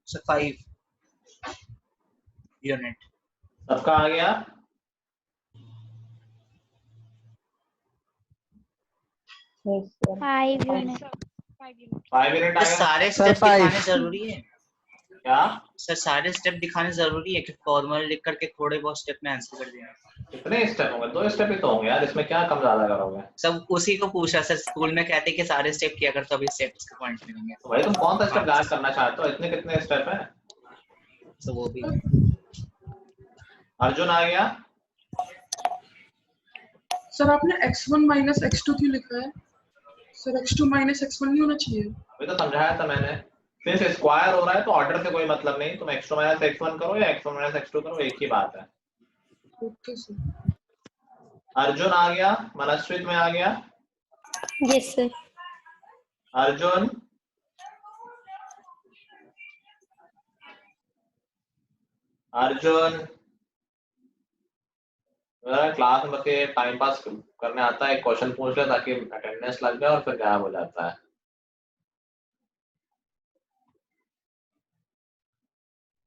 Speaker 1: Sir 5 unit.
Speaker 3: सबका आ गया?
Speaker 5: Five
Speaker 7: Yes,
Speaker 5: unit.
Speaker 7: sir. 5 units.
Speaker 3: 5 minute आ
Speaker 1: सर
Speaker 3: गया?
Speaker 1: सारे
Speaker 6: सर,
Speaker 1: स्टेप
Speaker 6: 5
Speaker 1: दिखाने जरूरी है
Speaker 3: क्या?
Speaker 1: सर? सारे स्टेप दिखाने जरूरी है कि फॉर्मूला लिख करके थोड़े बहुत स्टेप में आंसर कर देना?
Speaker 3: कितने स्टेप होंगे? 2 स्टेप ही तो होंगे यार, इसमें क्या कम ज्यादा करोगे?
Speaker 1: सब उसी को पूछा सर, स्कूल में कहते कि सारे स्टेप किया कर तभी स्टेप्स के पॉइंट मिलेंगे।
Speaker 3: तो भाई तुम कौन सा स्टेप गाइड करना चाहते हो? इतने कितने स्टेप है?
Speaker 1: तो वो भी
Speaker 3: अर्जुन आ गया?
Speaker 8: सर आपने x1 minus x2 क्यों लिखा है? सर x2 minus x1 नहीं होना चाहिए?
Speaker 3: अभी तो समझाया था मैंने, सिंस स्क्वायर हो रहा है तो ऑर्डर से कोई मतलब नहीं, तुम x2 minus x1 करो या x1 minus x2 करो, एक ही बात है।
Speaker 8: Okay sir.
Speaker 3: अर्जुन आ गया? मनस्वित में आ गया?
Speaker 5: Yes sir.
Speaker 3: Arjun Arjun class में बस ये टाइम पास करने आता है, क्वेश्चन पूछ ले ताकि अटेंडेंस लग जाए और फिर गायब हो जाता है।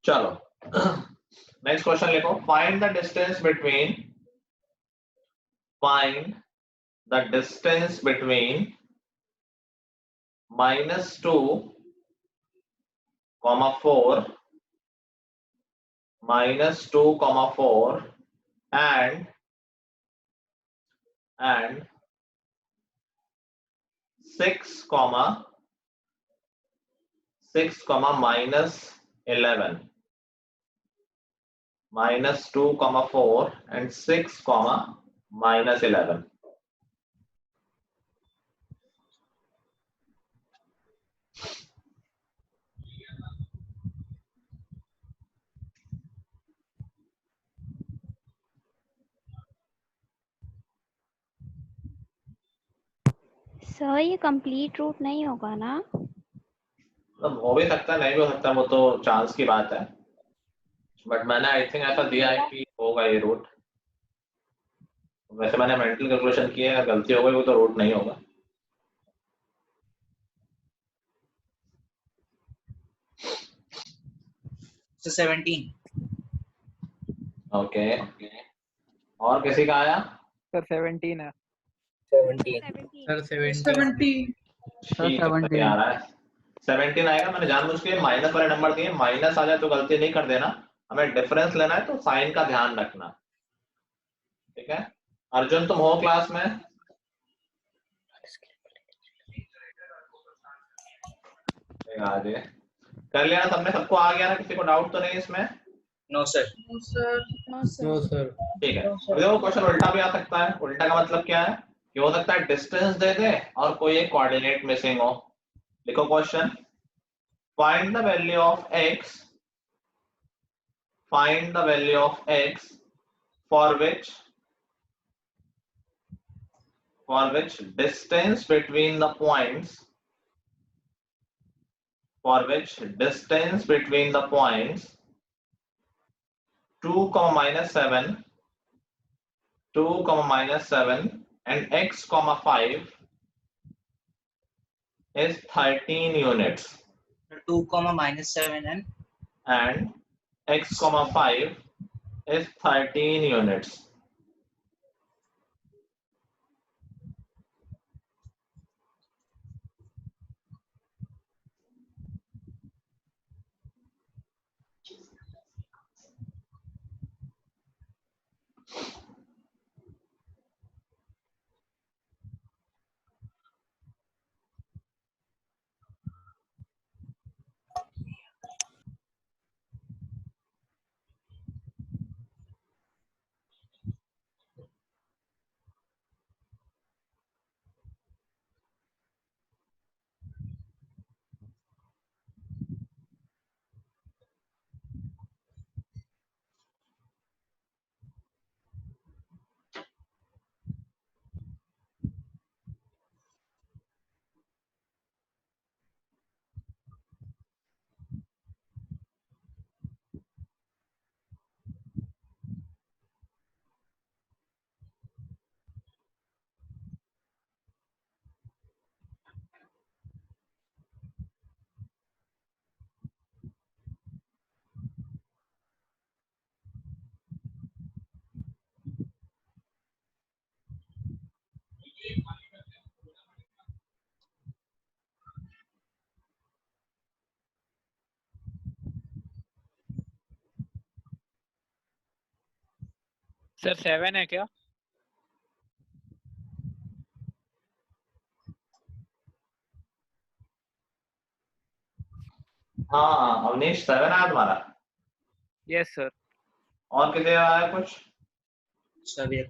Speaker 3: चलो नेक्स्ट क्वेश्चन लिखो, find the distance between, find the distance between -2, 4 -2, 4 and 6, -11, -2, 4 and 6, -11।
Speaker 5: Sir ये कंप्लीट रूट नहीं होगा ना?
Speaker 3: मतलब हो भी सकता है नहीं भी हो सकता, वो तो चांस की बात है, बट मैंने आई थिंक ऐसा दिया है कि होगा ये रूट। वैसे मैंने मेंटल कैलकुलेशन किया है, गलती हो गई वो तो रूट नहीं होगा।
Speaker 1: सर 17।
Speaker 3: ओके, और किसी का आया?
Speaker 2: सर 17 है।
Speaker 5: 17
Speaker 6: सर 17
Speaker 8: 70
Speaker 3: ठीक है, सही आ रहा है। 17 आएगा। मैंने जानबूझ के माइनस वाले नंबर दिए, माइनस आ जाए तो गलती नहीं कर देना, हमें डिफरेंस लेना है तो साइन का ध्यान रखना, ठीक है। अर्जुन तुम हो क्लास में? आगे कर लिया सबने, सबको आ गया ना, किसी को डाउट तो नहीं इसमें?
Speaker 1: No sir.
Speaker 8: No sir
Speaker 6: no sir.
Speaker 3: ठीक है। देखो क्वेश्चन उल्टा भी आ सकता है। उल्टा का मतलब क्या है कि हो सकता है डिस्टेंस दे दे और कोई एक कोऑर्डिनेट मिसिंग हो। लिखो question, find the value of x, find the value of x for which distance between the points, for which distance between the points 2, -7, 2, -7 and x, 5 is 13 units
Speaker 1: 2, -7
Speaker 3: and x, 5 is 13 units.
Speaker 2: Sir 7 है क्या?
Speaker 3: हाँ अवनीश, 7 आया तुम्हारा?
Speaker 2: Yes sir.
Speaker 3: और कितने आया कुछ?
Speaker 1: सभी।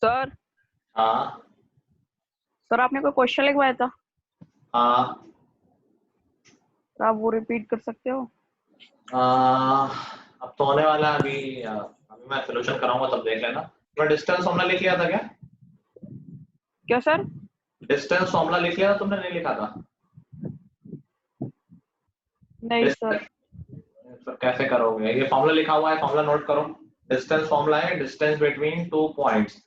Speaker 4: सर
Speaker 3: हाँ
Speaker 4: सर आपने कोई क्वेश्चन लिखवाया था,
Speaker 3: हाँ।
Speaker 4: तो आप वो रिपीट कर सकते हो?
Speaker 3: अब तो होने वाला है। अभी मैं सोल्यूशन कराऊंगा तब देख लेना। मैं डिस्टेंस फॉर्मूला लिख लिया था क्या?
Speaker 4: क्या सर?
Speaker 3: डिस्टेंस फॉर्मूला लिख लिया था तुमने? नहीं लिखा था?
Speaker 4: नहीं सर।
Speaker 3: तो कैसे करोगे? ये फॉर्मूला लिखा हुआ है, फॉर्मूला नोट करो। डिस्टेंस फॉर्मूला है distance between two points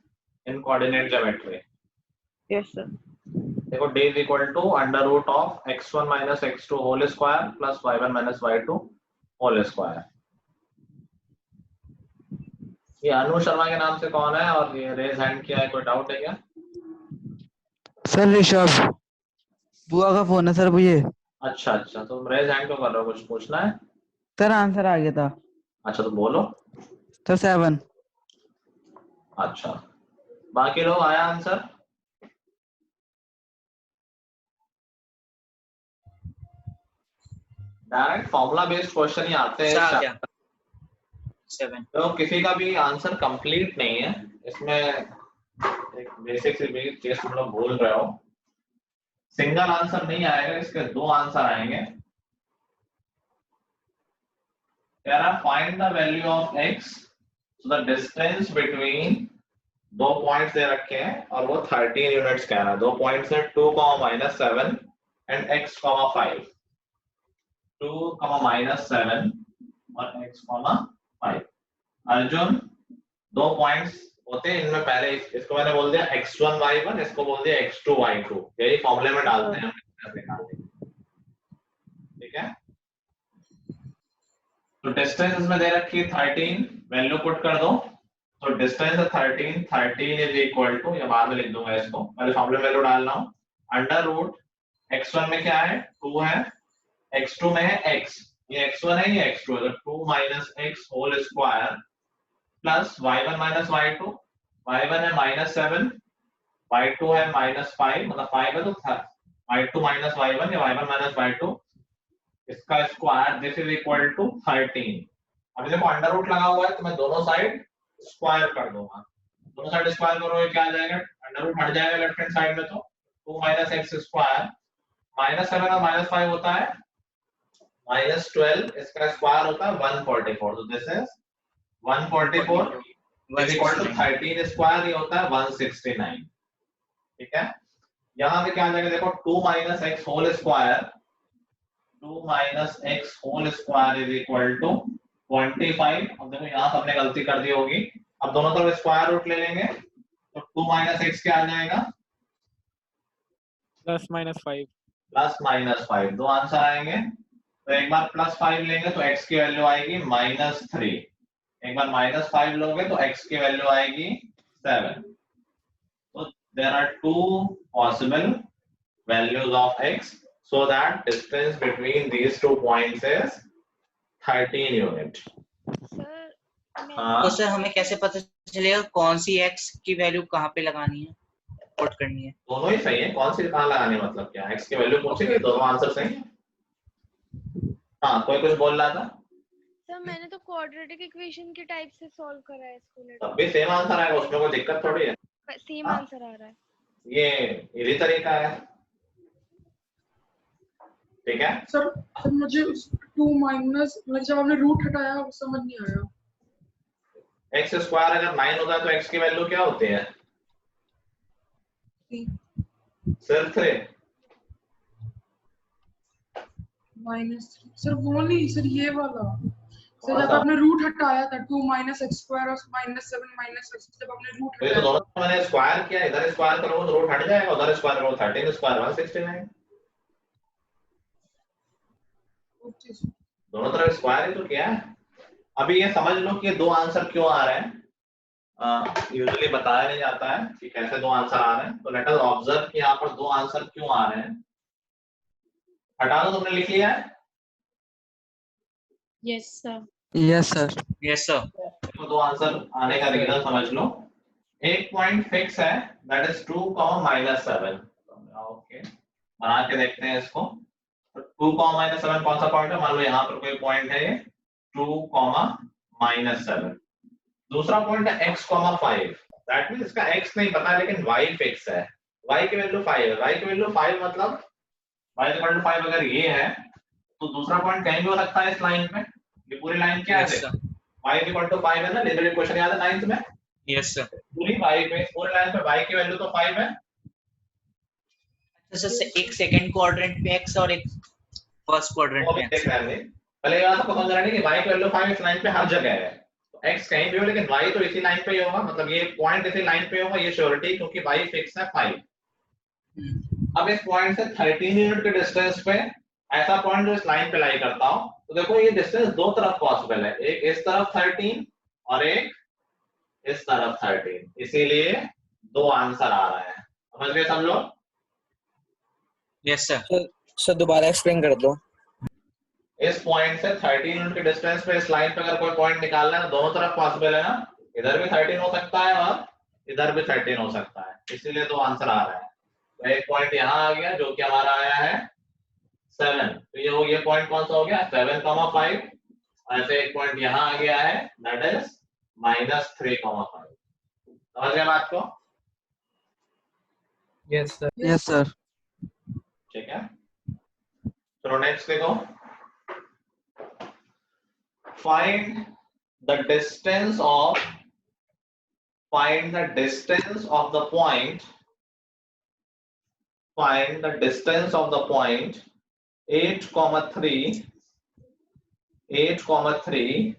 Speaker 3: in coordinate geometry.
Speaker 4: Yes sir.
Speaker 3: देखो d is equal to under root of x1 minus x2 whole square plus y1 minus y2 whole square. ये अनु शर्मा के नाम से कौन है और ये रेज हैंड किया है? कोई डाउट है क्या?
Speaker 2: सर ऋषभ, बुआ का फोन है सर वो ये।
Speaker 3: अच्छा अच्छा, तो तुम रेज हैंड क्यों कर रहे हो? कुछ पूछना है?
Speaker 2: सर आंसर आ गया था।
Speaker 3: अच्छा तो बोलो।
Speaker 2: सर 7।
Speaker 3: अच्छा, बाकी लोग आया answer? Direct formula based question ही आते हैं।
Speaker 1: 7।
Speaker 3: तो किसी का भी आंसर कंप्लीट नहीं है इसमें। एक बेसिक सी भी चीज तुम लोग भूल रहे हो। सिंगल आंसर नहीं आएगा, इसके दो आंसर आएंगे। कह रहा find the value of x, so the distance between दो पॉइंट्स दे रखे हैं और वो 13 यूनिट्स कह रहा है। दो पॉइंट्स है 2, -7 एंड x, 5। 2, -7 और x, 5। अर्जुन, दो पॉइंट्स होते हैं, इनमें पहले इसको मैंने बोल दिया x1 y1, इसको बोल दिया x2 y2। यही फॉर्मूले में डालते हैं हम, ठीक है। तो डिस्टेंस में दे रखी है 13, वैल्यू पुट कर दो। तो डिस्टेंस है 13 इज इक्वल टू, या बाद में लिख दूंगा इसको, पहले फॉर्मूले में वैल्यू डालना हूं, अंडर रूट x1 में क्या है 2 है, x2 में है x, ये x1 है ये x2 है, तो 2 - x whole square plus y1 - y2, y1 है -7, y2 है -5, मतलब 5 है तो y2 - y1 या y1 - y2 इसका square, this is equal to 13। अब देखो अंडर रूट लगा हुआ है तो मैं दोनों साइड स्क्वायर कर दूंगा, दोनों साइड स्क्वायर करोगे क्या आ जाएगा, अंडर रूट हट जाएगा लेफ्ट हैंड साइड में, तो 2 - x स्क्वायर, -7 और -5 होता है -12, इसका स्क्वायर होता है 144, तो this is 144 is equal to 13 square, ये होता है 169, ठीक है। यहां पे क्या आ जाएगा देखो, 2 - x whole square, 2 - x whole square is equal to 25। अब देखो यहाँ सबने गलती कर दी होगी, अब दोनों तरफ स्क्वायर रूट ले लेंगे तो 2 - x क्या आ जाएगा, +-5, दो आंसर आएंगे। तो एक बार +5 लेंगे तो x की वैल्यू आएगी -3, एक बार -5 लोगे तो x की वैल्यू आएगी 7। तो there are 2 possible values of x, so that distance between these 2 points is 13 unit।
Speaker 7: Sir
Speaker 1: तो सर हमें कैसे पता चलेगा कौन सी x की वैल्यू कहाँ पे लगानी है, पुट करनी है?
Speaker 3: दोनों ही सही है, कौन सी कहाँ लगानी है, मतलब क्या x की वैल्यू पूछेगी, दोनों आंसर सही है। हाँ, कोई कुछ बोल रहा था?
Speaker 7: सर मैंने तो क्वाड्रेटिक इक्वेशन के टाइप से सॉल्व करा है इसको,
Speaker 3: तब भी सेम आंसर आएगा, उसमें कोई दिक्कत थोड़ी है,
Speaker 7: सेम
Speaker 3: हाँ।
Speaker 7: आंसर आ रहा है।
Speaker 3: ये इसी तरीका है, ठीक है।
Speaker 8: सर मुझे 2 माइनस, जब आपने रूट हटाया वो समझ नहीं आया।
Speaker 3: x स्क्वायर अगर 9 होता है तो x की वैल्यू क्या होती है, सिर्फ 3।
Speaker 8: -3 सर, वो नहीं सर, ये वाला सर, जब आपने रूट हटाया था 2 - x स्क्वायर और -7 -x, जब आपने रूट
Speaker 3: तो
Speaker 8: हटाया
Speaker 3: दोनों मैंने स्क्वायर किया, इधर स्क्वायर करोगे तो रूट हट जाएगा, उधर स्क्वायर करोगे 13 स्क्वायर 169, दोनों तरफ स्क्वायर ही तो किया है। अभी ये समझ लो कि दो आंसर क्यों आ रहे हैं, यूजुअली बताया नहीं जाता है कि कैसे दो आंसर आ रहे हैं, तो लेट अस ऑब्जर्व कि यहाँ पर दो आंसर क्यों आ रहे हैं। हटा दो, तुमने लिख लिया है?
Speaker 9: Yes sir.
Speaker 2: Yes sir.
Speaker 1: Yes sir.
Speaker 3: तो दो आंसर आने का रीजन समझ लो। एक पॉइंट फिक्स है, दैट इज 2, -7। ओके, बना के देखते हैं इसको। तो 2, -7 कौन सा पॉइंट है? मान लो यहाँ पर कोई पॉइंट है, ये 2, -7। दूसरा पॉइंट है x, 5। दैट मींस इसका x नहीं पता है लेकिन y फिक्स है, y की वैल्यू 5 है। y की वैल्यू 5 मतलब y 5 अगर ये है तो दूसरा पॉइंट कहीं भी हो सकता है इस लाइन पे। ये पूरी लाइन क्या है? y 5 है ना, लिनियर इक्वेशन याद है 9th में?
Speaker 1: Yes sir.
Speaker 3: पूरी y पे, पूरी लाइन पे y की वैल्यू तो 5 है।
Speaker 1: अच्छा सर, एक सेकंड क्वाड्रेंट पे x और एक फर्स्ट क्वाड्रेंट पे
Speaker 3: देख रहे हैं, पहले ये बात आपको समझ रहा है कि y की वैल्यू 5 इस लाइन पे हर जगह है। x कहीं भी हो लेकिन y तो इसी लाइन पे ही होगा, मतलब ये पॉइंट इसी लाइन पे होगा, ये श्योरिटी, क्योंकि y फिक्स है 5। अब इस पॉइंट से 13 यूनिट के डिस्टेंस पे ऐसा पॉइंट जो इस लाइन पे लाई करता हो, तो देखो ये डिस्टेंस दो तरफ पॉसिबल है, एक इस तरफ 13 और एक इस तरफ 13, इसीलिए दो आंसर आ रहे हैं। समझ गए सब लोग?
Speaker 1: Yes sir.
Speaker 2: सर दोबारा एक्सप्लेन कर दो।
Speaker 3: इस पॉइंट से 13 यूनिट के डिस्टेंस पे इस लाइन पे अगर कोई पॉइंट निकालना है तो दोनों तरफ पॉसिबल है ना, इधर भी 13 हो सकता है और इधर भी 13 हो सकता है, इसीलिए दो आंसर आ रहे हैं। तो एक पॉइंट यहाँ आ गया जो कि हमारा आया है 7, तो ये पॉइंट कौन सा हो गया? 7, 5। ऐसे एक पॉइंट यहाँ आ गया है, दैट इज -3, 5। समझ गए बात को?
Speaker 6: Yes sir.
Speaker 2: Yes sir.
Speaker 3: ठीक है, चलो नेक्स्ट देखो, find the distance of find the distance of the point find the distance of the point 8,3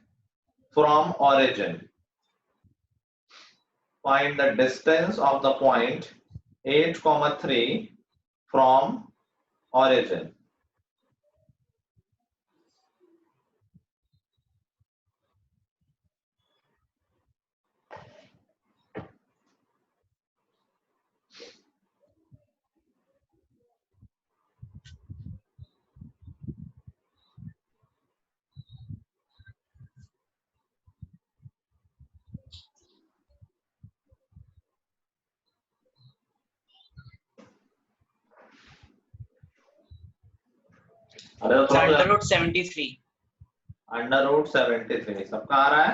Speaker 3: from origin. Find the distance of the point 8,3 from origin. अरे
Speaker 1: √73
Speaker 3: √73 सबका आ रहा है?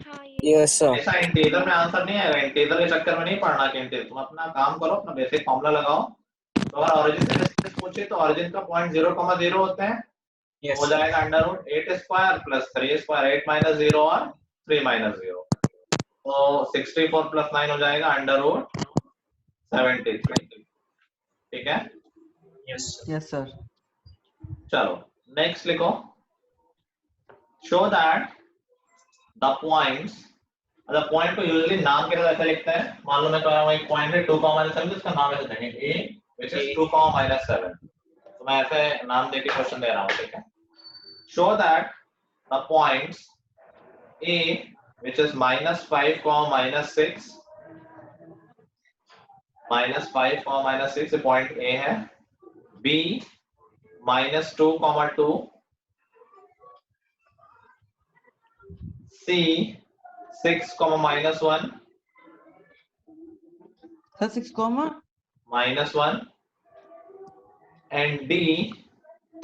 Speaker 7: हाँ
Speaker 2: यस सर।
Speaker 3: ऐसा इंटीजर में आंसर नहीं आएगा, इंटीजर के चक्कर में नहीं पढ़ना कि इंटीजर, तुम अपना काम करो, अपना बेसिक फॉर्मूला लगाओ। तो अगर ओरिजिन से डिस्टेंस पूछे तो ओरिजिन का पॉइंट 0,0 होते हैं,
Speaker 1: yes
Speaker 3: हो जाएगा √8² + 3² 8 - 0 और 3 - 0, तो 64 + 9 हो जाएगा √73। ठीक है,
Speaker 1: yes
Speaker 2: यस सर।
Speaker 3: चलो नेक्स्ट लिखो, शो दैट द पॉइंट्स, मतलब पॉइंट को यूजुअली नाम के साथ ऐसे लिखते हैं, मान लो मैं कह रहा हूं एक पॉइंट है 2,7, तो इसका नाम ऐसे देंगे a which is 2,7, तो मैं ऐसे नाम देके क्वेश्चन दे रहा हूं। ठीक है, show that the points a which is -5, -6 -5, -6 ये पॉइंट a है, b -2, -2, C 6, -1
Speaker 2: sir 6 comma
Speaker 3: -1 and D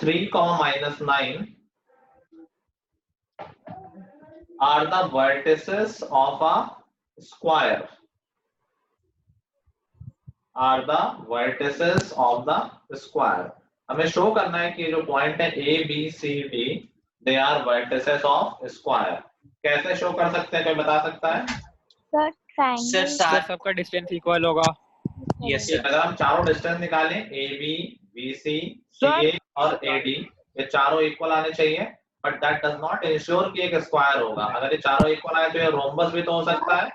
Speaker 3: 3, -9 are the vertices of a square. Are the vertices of the square. हमें शो करना है कि जो पॉइंट है A, B, C, D they are vertices of square. कैसे शो कर सकते हैं, कोई बता सकता है?
Speaker 5: सर ट्रायंगल
Speaker 1: सर
Speaker 9: सबका डिस्टेंस इक्वल होगा।
Speaker 1: yes sir
Speaker 3: अगर हम चारों डिस्टेंस निकालें AB, BC, CA और AD, ये चारों इक्वल आने चाहिए, but that does not ensure कि एक स्क्वायर होगा। अगर ये चारों इक्वल आए तो ये रोम्बस भी तो हो सकता है।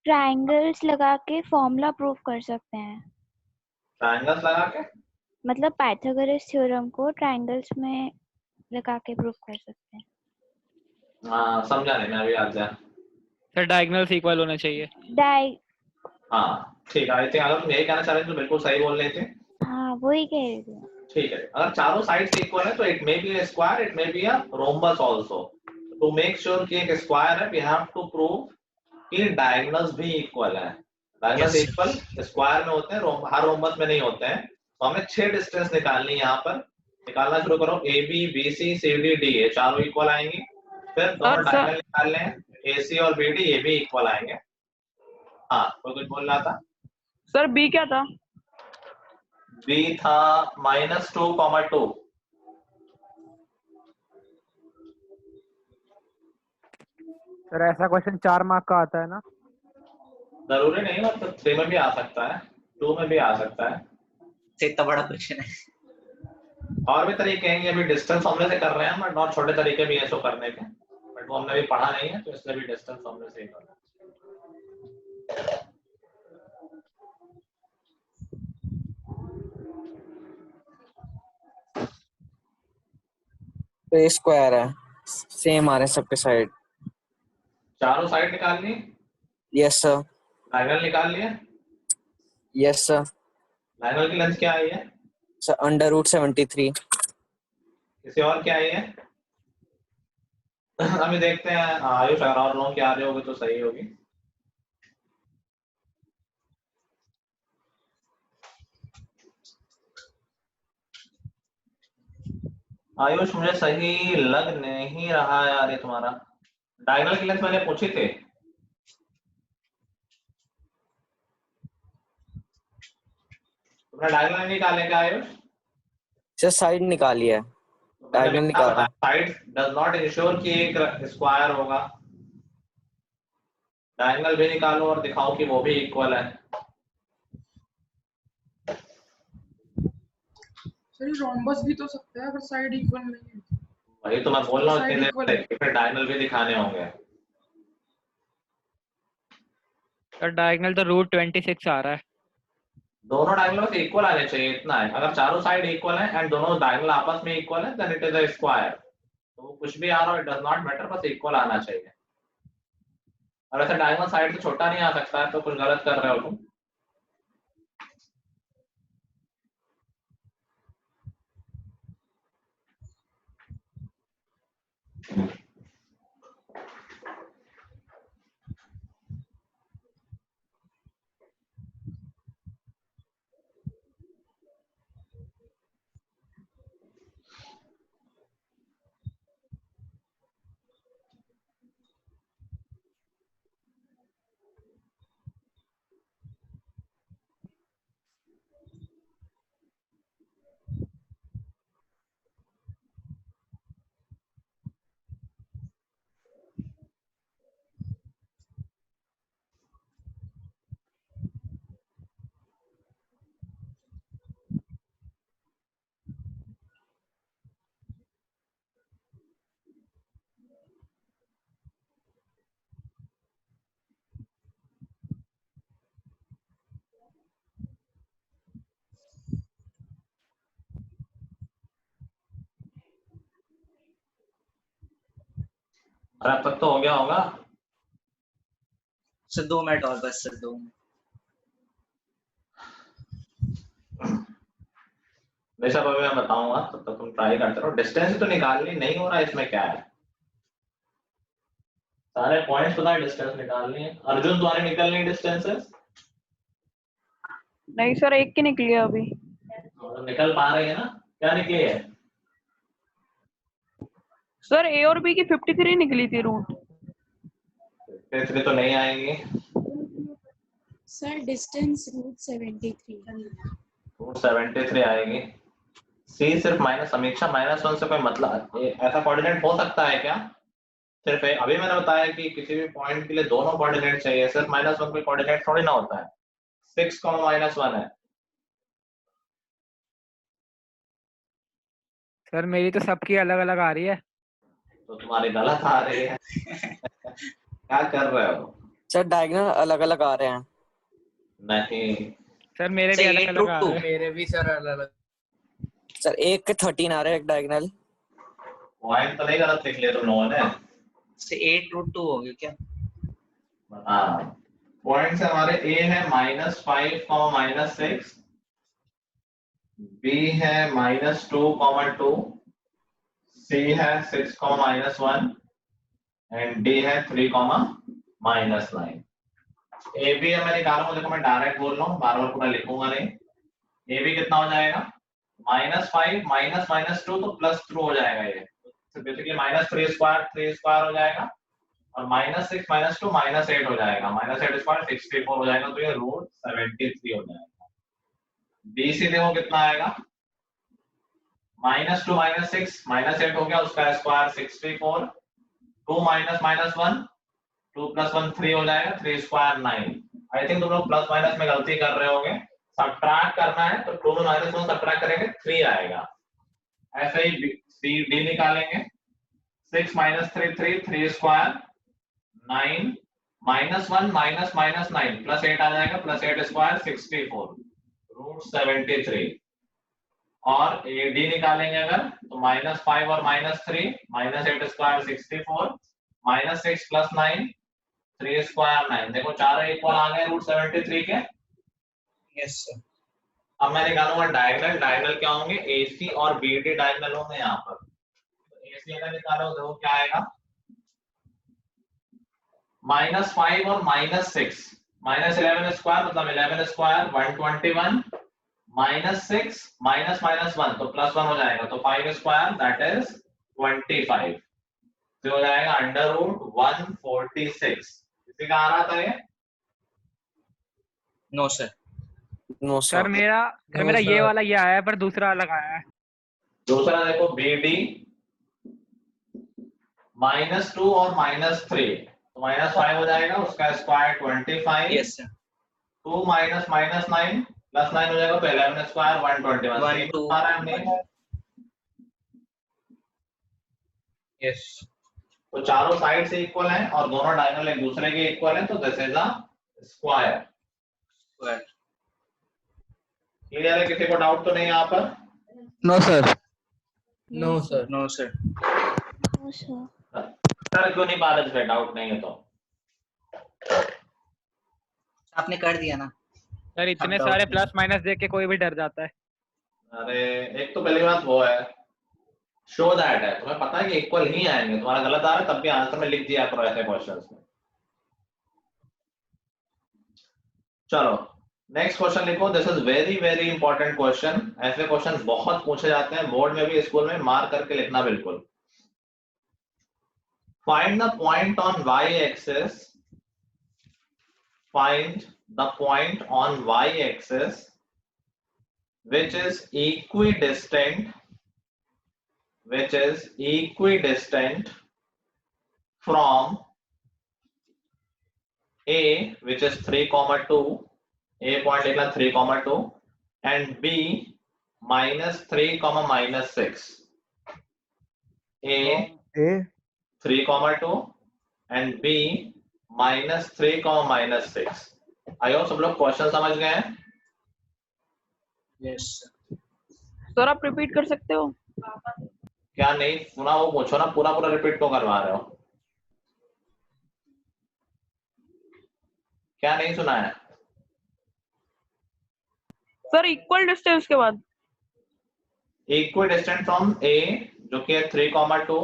Speaker 5: ट्रायंगल्स लगा के फॉर्मूला प्रूव कर सकते हैं,
Speaker 3: ट्रायंगल्स लगा के,
Speaker 5: मतलब पाइथागोरस थ्योरम को ट्रायंगल्स में लगा के प्रूव कर सकते हैं।
Speaker 3: हाँ समझा नहीं मैं अभी, आ गया।
Speaker 9: सर डायगोनल्स इक्वल होने चाहिए।
Speaker 3: हाँ ठीक है, आई थिंक अगर तुम यही कहना चाह रहे थे तो बिल्कुल सही बोल रहे थे।
Speaker 5: हाँ वही कह रही थी।
Speaker 3: ठीक है, अगर चारों साइड्स इक्वल है तो it may be a square, it may be a rhombus also. To make sure कि एक स्क्वायर है वी हैव टू प्रूव कि डायगोनल्स भी इक्वल है। Diagonals
Speaker 1: Yes.
Speaker 3: इक्वल स्क्वायर में होते हैं, हर रोम्बस में नहीं होते हैं। तो हमें 6 डिस्टेंस निकालनी है, यहाँ पर निकालना शुरू करो। A B, B C, C D, D ये चारों इक्वल आएंगी। फिर दोनों डायगोनल निकाल लें, ए सी और बी डी ये भी इक्वल आएंगे। हाँ कोई कुछ बोल रहा था?
Speaker 4: सर बी क्या था?
Speaker 3: बी था -2, 2।
Speaker 6: सर ऐसा क्वेश्चन 4 मार्क का आता है ना?
Speaker 3: जरूरी नहीं, मतलब 3 में भी आ सकता है, 2 में भी आ सकता है।
Speaker 1: से इतना बड़ा क्वेश्चन है।
Speaker 3: और भी तरीके हैं, अभी डिस्टेंस फॉर्मूले से कर रहे हैं, बट और छोटे तरीके भी हैं इसको करने के, बट वो हमने अभी पढ़ा नहीं है, तो इसलिए भी डिस्टेंस फॉर्मूले से ही कर रहे हैं।
Speaker 2: तो ये स्क्वायर है, सेम आ रहे हैं सबके साइड।
Speaker 3: चारों साइड निकाल ली?
Speaker 2: Yes sir.
Speaker 3: डायगोनल निकाल लिए?
Speaker 2: Yes sir.
Speaker 3: डायगोनल की लेंथ क्या आई है?
Speaker 2: सर √73।
Speaker 3: किसी और क्या आई है? अभी देखते हैं आयुष, अगर और लोगों की आ रही होगी तो सही होगी। आयुष मुझे सही लग नहीं रहा यार ये तुम्हारा। डायगोनल की लेंथ मैंने पूछी थी। तुमने डायगोनल निकाले क्या आयुष?
Speaker 2: सर साइड निकाली है, डायगोनल निकाला।
Speaker 3: साइड डज नॉट इंश्योर कि एक स्क्वायर होगा। डायगोनल भी निकालो और दिखाओ कि वो भी इक्वल है।
Speaker 8: सर रोम्बस भी तो सकता है अगर साइड इक्वल नहीं है।
Speaker 3: वही तो मैं बोल रहा हूँ,
Speaker 8: Side
Speaker 3: इतनी
Speaker 8: equal
Speaker 3: देर
Speaker 8: है।
Speaker 3: से, फिर डायगोनल भी दिखाने होंगे।
Speaker 9: सर डायगोनल तो रूट 26 आ रहा है।
Speaker 3: दोनों डायगोनल इक्वल आने चाहिए, इतना है। अगर चारों साइड इक्वल है एंड दोनों डायगोनल आपस में इक्वल है, then it is a square. तो वो कुछ भी आ रहा हो, इट डज नॉट मैटर, बस इक्वल आना चाहिए। और ऐसे डायगोनल साइड से छोटा नहीं आ सकता है, तो कुछ गलत कर रहे हो तुम। और अब तक तो हो गया होगा।
Speaker 1: सर 2 मिनट और बस सर, 2 मिनट।
Speaker 3: ऋषभ अभी मैं बताऊंगा, तब तक तुम ट्राई करते रहो। डिस्टेंस तो निकालनी नहीं हो रहा, इसमें क्या है? सारे पॉइंट्स पता है, डिस्टेंस निकालनी है। अर्जुन तुम्हारे निकल नहीं डिस्टेंसेस?
Speaker 4: नहीं सर, एक की निकली है अभी।
Speaker 3: निकल पा रही है ना? क्या निकली है?
Speaker 4: सर ए और बी की 53 निकली थी रूट।
Speaker 3: तीसरी तो नहीं आएंगी।
Speaker 10: Sir distance root 73।
Speaker 3: रूट 73 आएगी। सी सिर्फ माइनस, समीक्षा -1 से कोई मतलब ऐसा कोऑर्डिनेट हो सकता है क्या? सिर्फ अभी मैंने बताया कि किसी भी पॉइंट के लिए दोनों कोऑर्डिनेट चाहिए, सिर्फ -1 कोई कोऑर्डिनेट थोड़ी ना होता है। 6, -1 है।
Speaker 9: सर मेरी तो सबकी अलग अलग आ रही है।
Speaker 3: तो तुम्हारी गलत आ रही है। क्या कर रहे हो?
Speaker 2: सर डायगोनल अलग अलग आ रहे हैं।
Speaker 3: नहीं
Speaker 9: सर मेरे भी
Speaker 1: सर,
Speaker 9: अलग
Speaker 1: 8
Speaker 9: अलग
Speaker 1: रूट
Speaker 9: आ
Speaker 1: 2।
Speaker 9: रहे हैं।
Speaker 6: मेरे भी सर अलग अलग।
Speaker 2: सर एक के 13 आ रहे हैं, एक डायगोनल।
Speaker 3: पॉइंट तो नहीं गलत लिख लिया तुम लोगों ने।
Speaker 1: से 8 रूट 2 हो गया क्या?
Speaker 3: हाँ, पॉइंट्स हमारे ए है -5, -6, बी है -2, 2, सी है 6, -1 एंड डी है 3, -9। ए बी है मैं निकालूंगा, देखो मैं डायरेक्ट बोल रहा हूँ, बार बार पूरा लिखूंगा नहीं। ए बी कितना हो जाएगा? -5 -2 तो +2 हो जाएगा ये, तो बेसिकली -3 स्क्वायर हो जाएगा, और -6 -2 -8 हो जाएगा, -8 स्क्वायर 64 हो जाएगा, तो ये रूट 73 हो जाएगा। बी सी देखो कितना आएगा? -2 -6 -8 हो गया, उसका स्क्वायर 64, 2 -1 2 + 1 3 हो जाएगा, 3 स्क्वायर 9। आई थिंक तुम लोग प्लस माइनस में गलती कर रहे होगे, सब्ट्रैक्ट करना है तो 2 में -1 सब्ट्रैक्ट करेंगे 3 आएगा। ऐसे ही सी डी निकालेंगे, 6 -3 3 स्क्वायर 9 -1 -9 +8 आ जाएगा, +8 स्क्वायर 64 रूट 73। और ए डी निकालेंगे अगर तो -5 और -3 -8 स्क्वायर 64 -6 + 9 3 स्क्वायर 9। देखो चारों इक्वल आ गए रूट 73 के।
Speaker 1: Yes sir.
Speaker 3: अब मैं निकालूंगा डायगोनल। डायगोनल क्या होंगे? एसी और बीडी डायगोनल होंगे यहाँ पर। तो एसी अगर निकालो देखो क्या आएगा? -5 और -6 -11 स्क्वायर मतलब 11 स्क्वायर 121 -6 -1 तो +1 हो जाएगा, तो 5 स्क्वायर दैट इज 25 तो हो जाएगा √146। किसी का आ रहा था ये?
Speaker 1: No sir.
Speaker 2: No
Speaker 9: sir
Speaker 2: sir.
Speaker 9: मेरा ये वाला ये आया है, पर दूसरा अलग आया है।
Speaker 3: दूसरा देखो BD -2 और -3, तो -5 हो जाएगा, उसका स्क्वायर 25।
Speaker 1: Yes sir.
Speaker 3: 2 माइनस -9 + 9 हो जाएगा, तो 11 स्क्वायर 121।
Speaker 1: 1 2
Speaker 3: आ रहा है नहीं?
Speaker 1: यस।
Speaker 3: तो चारों साइड से इक्वल हैं और दोनों डायगोनल एक दूसरे के इक्वल हैं, तो this is a square. Clear है? किसी को डाउट तो नहीं यहाँ पर?
Speaker 2: No sir.
Speaker 6: No sir.
Speaker 1: No sir.
Speaker 5: No sir.
Speaker 3: Sir क्यों नहीं पा रहे थे? डाउट नहीं है तो
Speaker 1: आपने कर दिया ना
Speaker 9: सर इतने
Speaker 1: doubt
Speaker 9: सारे
Speaker 1: नहीं।
Speaker 9: प्लस माइनस देख के कोई भी डर जाता है।
Speaker 3: अरे एक तो पहली बात वो है, शो दैट है, तुम्हें पता है कि इक्वल ही आएंगे, तुम्हारा गलत आ रहा है तब भी आंसर में लिख दिया करो ऐसे क्वेश्चंस में। चलो नेक्स्ट क्वेश्चन लिखो। This is very very important question. ऐसे क्वेश्चन बहुत पूछे जाते हैं बोर्ड में भी, स्कूल में, मार्क करके लिखना बिल्कुल। Find the point on y axis, find the point on y-axis which is equidistant from A, which is 3,2, A point लिखना 3,2, and B -3, -6. A 3,2 and B -3, -6। आयो सब लोग क्वेश्चन समझ गए हैं?
Speaker 1: यस
Speaker 4: सर आप रिपीट कर सकते हो?
Speaker 3: क्या नहीं सुना वो पूछो ना, पूरा पूरा रिपीट क्यों करवा रहे हो? क्या नहीं सुना है?
Speaker 4: सर इक्वल डिस्टेंस के बाद
Speaker 3: इक्विडिस्टेंट फ्रॉम A जो कि है 3,2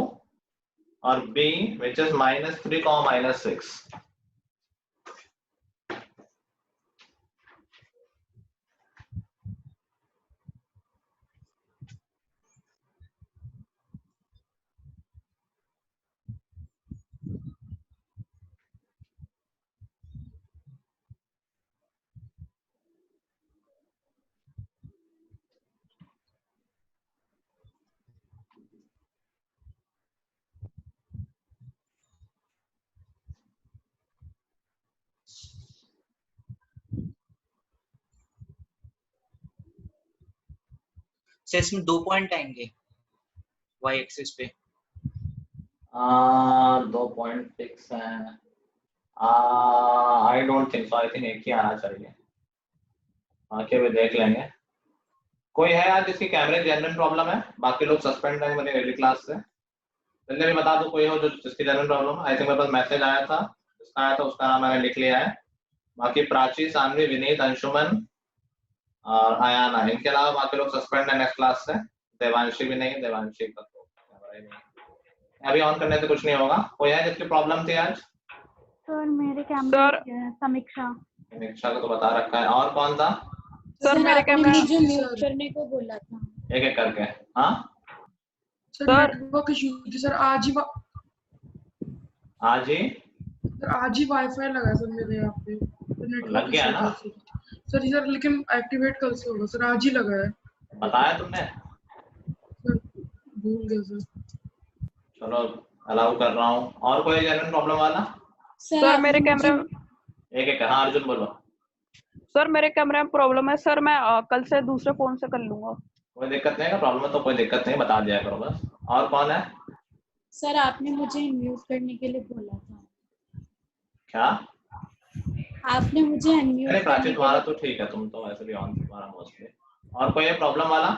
Speaker 3: और B which is -3, -6।
Speaker 1: सर इसमें 2 पॉइंट आएंगे y एक्सिस पे।
Speaker 3: 2 पॉइंट फिक्स हैं। I don't think so, I think एक ही आना चाहिए, आके भी देख लेंगे। कोई है आज जिसकी कैमरे जेन्युइन प्रॉब्लम है? बाकी लोग सस्पेंड है मेरे अगली क्लास से। जल्दी भी बता दो कोई हो जो जिसकी जेन्युइन प्रॉब्लम है। आई थिंक मेरे पास मैसेज आया था, जिसका आया था उसका नाम मैंने लिख लिया है। बाकी प्राची, सानवी, विनीत, अंशुमन और आयाना, इनके अलावा बाकी लोग सस्पेंड है नेक्स्ट क्लास से। देवांशी भी नहीं, देवांशी का तो कैमरा ही नहीं, अभी ऑन करने से कुछ नहीं होगा। कोई है जिसकी प्रॉब्लम थी आज?
Speaker 5: सर मेरे कैमरे समीक्षा।
Speaker 3: समीक्षा को तो बता रखा है। और कौन था?
Speaker 4: सर मेरे कैमरा
Speaker 10: मुझे म्यूट करने को बोला था।
Speaker 3: एक एक करके। हाँ
Speaker 8: सर नेटवर्क इशू थी सर, आज ही वाईफाई लगा सर मेरे यहाँ पे, तो नेटवर्क
Speaker 3: लग गया ना?
Speaker 8: सर सर लेकिन एक्टिवेट कल से होगा सर, आज ही लगा है।
Speaker 3: बताया तुमने?
Speaker 8: सर भूल गया सर।
Speaker 3: चलो अलाउ कर रहा हूँ। और कोई जेन्युइन प्रॉब्लम वाला?
Speaker 4: सर मेरे कैमरे
Speaker 3: एक एक। हाँ अर्जुन बोलो।
Speaker 4: सर मेरे कैमरे में प्रॉब्लम है सर, मैं कल से दूसरे फोन से कर लूंगा।
Speaker 3: कोई दिक्कत नहीं है, प्रॉब्लम है तो कोई दिक्कत नहीं, बता दिया करो बस। और कौन है?
Speaker 10: सर आपने मुझे म्यूट करने के लिए बोला था।
Speaker 3: क्या?
Speaker 10: आपने मुझे अनम्यूट
Speaker 3: अरे प्राची
Speaker 10: करने के
Speaker 3: तुम्हारा
Speaker 10: लिए।
Speaker 3: तो ठीक है, तुम तो वैसे भी ऑन तुम्हारा मोस्टली। और कोई है प्रॉब्लम वाला?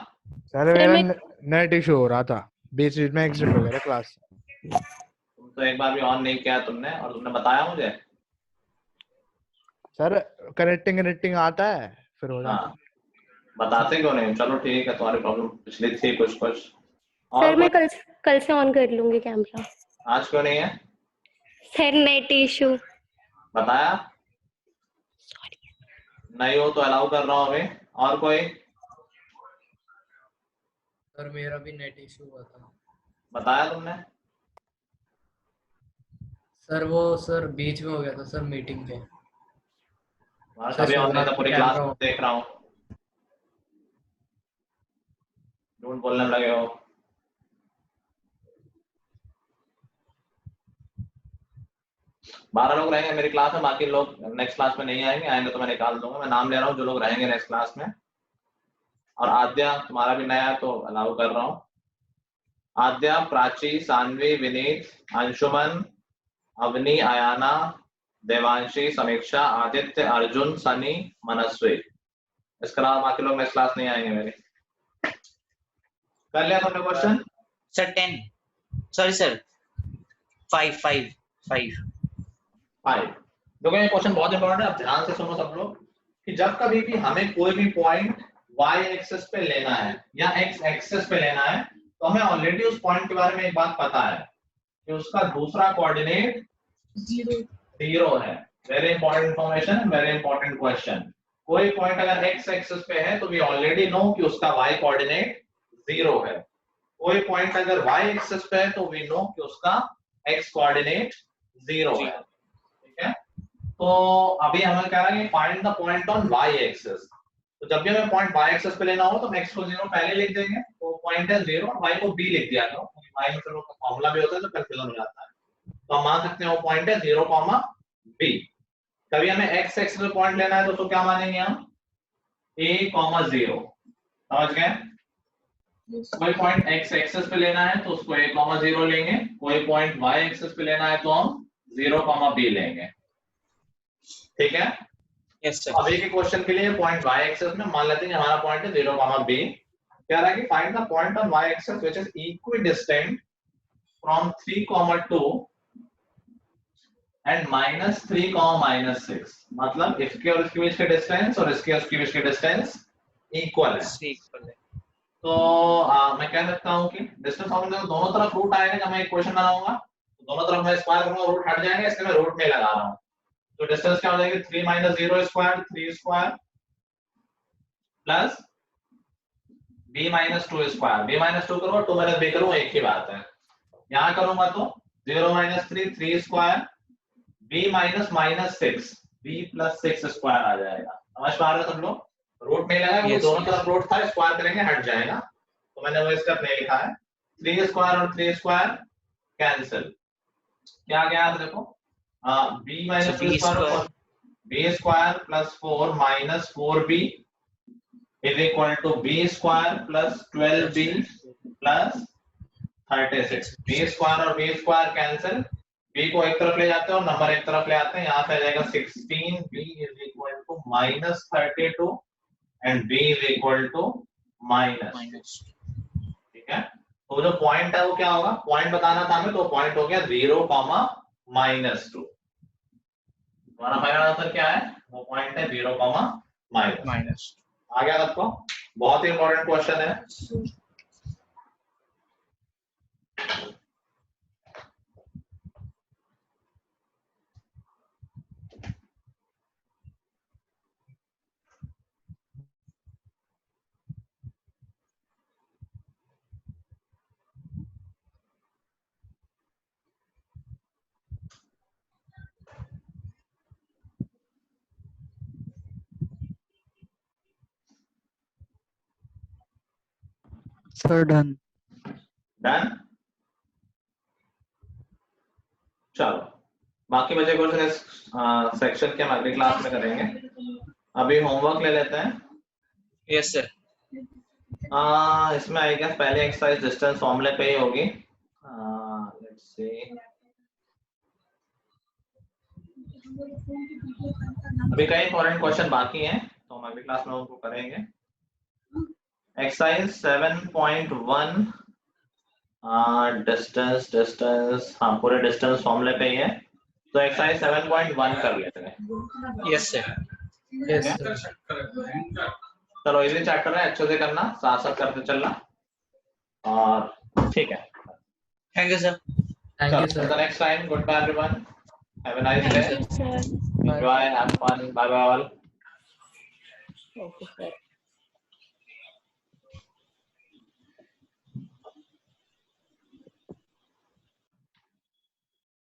Speaker 6: सर मेरा नेट इशू हो रहा था, बीच बीच में एग्जिट हो गया क्लास।
Speaker 3: तुम तो एक बार भी ऑन नहीं किया तुमने, और तुमने बताया मुझे।
Speaker 6: सर कनेक्टिंग आता है फिर हो जाता है।
Speaker 3: हाँ बताते क्यों नहीं? चलो ठीक है, तुम्हारी प्रॉब्लम पिछली थी कुछ।
Speaker 11: सर मैं कल से ऑन कर लूंगी कैमरा।
Speaker 3: आज क्यों नहीं है?
Speaker 11: Sir net issue.
Speaker 3: बताया नहीं हो तो अलाउ कर रहा हूँ अभी। और कोई?
Speaker 12: सर मेरा भी नेट इशू हुआ था।
Speaker 3: बताया तुमने?
Speaker 12: सर वो सर बीच में हो गया था सर मीटिंग के।
Speaker 3: सभी ऑन नहीं था, पूरी क्लास देख रहा हूँ। झूठ बोलने लगे हो। बारह लोग रहेंगे मेरी क्लास में, बाकी लोग नेक्स्ट क्लास में नहीं आएंगे, आएंगे तो मैं निकाल दूंगा। मैं नाम ले रहा हूँ जो लोग रहेंगे नेक्स्ट क्लास में। और आद्या तुम्हारा भी नया है तो अलाउ कर रहा हूँ। आद्या, प्राची, सानवी, विनीत, अंशुमन, अवनी, आयाना, देवांशी, समीक्षा, आदित्य, अर्जुन, सनी, मनस्वी। इसके अलावा बाकी लोग नेक्स्ट क्लास नहीं आएंगे मेरे। कर लिया तुमने क्वेश्चन?
Speaker 1: सर 10 सॉरी सर 5
Speaker 3: देखो ये क्वेश्चन बहुत इंपॉर्टेंट है, अब ध्यान से सुनो सब लोग कि जब कभी भी हमें कोई भी पॉइंट y एक्सिस पे लेना है या x एक्सिस पे लेना है तो हमें ऑलरेडी उस पॉइंट के बारे में एक बात पता है कि उसका दूसरा कोऑर्डिनेट 0 है। Very important information, very important question. कोई पॉइंट अगर x एक्सिस पे है तो वी ऑलरेडी नो कि उसका y कोऑर्डिनेट 0 है। कोई पॉइंट अगर y एक्सिस पे है तो वी नो कि उसका x कोऑर्डिनेट 0 है। ठीक है, तो अभी हमें कह रहा है find the point on y axis. तो जब भी हमें पॉइंट y एक्सिस पे लेना हो तो हम x को 0 पहले लिख देंगे, तो पॉइंट है 0 और y को b लिख दिया करो, y में फिर उसका फॉर्मूला भी होता है तो कंफ्यूजन हो जाता है। तो हम मान सकते हैं वो पॉइंट है 0, b। कभी हमें x एक्सिस पे पॉइंट लेना है तो क्या मानेंगे हम? a, 0। समझ गए? कोई पॉइंट x एक्सिस पे लेना है तो उसको a, 0 लेंगे। कोई पॉइंट y एक्सिस पे लेना है तो हम 0, b लेंगे। ठीक है?
Speaker 1: Yes sir.
Speaker 3: अभी के क्वेश्चन के लिए पॉइंट y एक्सिस में मान लेते हैं हमारा पॉइंट है 0, b। कह रहा है कि find the point on y axis which is equidistant from 3, 2 and -3, -6। मतलब इसके और इसके बीच के डिस्टेंस और इसके और इसके बीच के डिस्टेंस इक्वल है। तो मैं कह सकता हूं कि डिस्टेंस फॉर्मूला दोनों तरफ रूट आएगा। जब मैं एक क्वेश्चन बनाऊंगा तो दोनों तरफ मैं स्क्वायर करूंगा, रूट हट जाएंगे, इसलिए मैं रूट में लगा रहा हूं। तो डिस्टेंस क्या हो जाएगी? 3 - 0 square, 3 square plus b - 2 square. b - 2 करूंगा, 2 - b करूंगा, एक ही बात है। यहां करूंगा तो 0 - 3, 3 स्क्वायर, b - 6, b + 6 स्क्वायर आ जाएगा। समझ पा रहे हो सब लोग? रूट में लगा है, वो दोनों तरफ रूट था, स्क्वायर करेंगे हट जाएगा, तो मैंने वो स्टेप नहीं लिखा है। 3 स्क्वायर और 3 स्क्वायर कैंसिल। क्या गया देखो, b - 2 square, b square + 4 - 4b is equal to b square + 12b + 36। b square और b स्क्वायर कैंसिल, b को एक तरफ ले जाते हैं और नंबर एक तरफ ले आते हैं। यहाँ से आ जाएगा 16b is equal to -32 and b is equal to minus. ठीक है, तो जो पॉइंट है वो क्या होगा? पॉइंट बताना था हमें, तो पॉइंट हो गया 0, -2। हमारा फाइनल आंसर क्या है? वो पॉइंट है 0, -। आ गया सबको? बहुत ही इंपॉर्टेंट क्वेश्चन है।
Speaker 2: Sir done.
Speaker 3: चलो बाकी बचे क्वेश्चन इस सेक्शन के हम अगली क्लास में करेंगे। अभी होमवर्क ले लेते हैं।
Speaker 1: Yes sir.
Speaker 3: इसमें आई गेस पहले एक्सरसाइज डिस्टेंस फॉर्मूले पे ही होगी। लेट्स सी, अभी कई इंपॉर्टेंट क्वेश्चन बाकी हैं तो हम अगली क्लास में उनको करेंगे। एक्सरसाइज 7.1 डिस्टेंस हाँ पूरे डिस्टेंस फॉर्मूले पे ही है, तो एक्सरसाइज 7.1 कर लेते हैं।
Speaker 1: Yes sir.
Speaker 3: चलो इजी चैप्टर है, अच्छे से करना, साथ साथ करते चलना। और ठीक है,
Speaker 1: thank you sir.
Speaker 12: Thank you sir.
Speaker 3: Next time, good bye everyone, have a nice day, enjoy, have fun, bye bye all.
Speaker 4: Okay sir.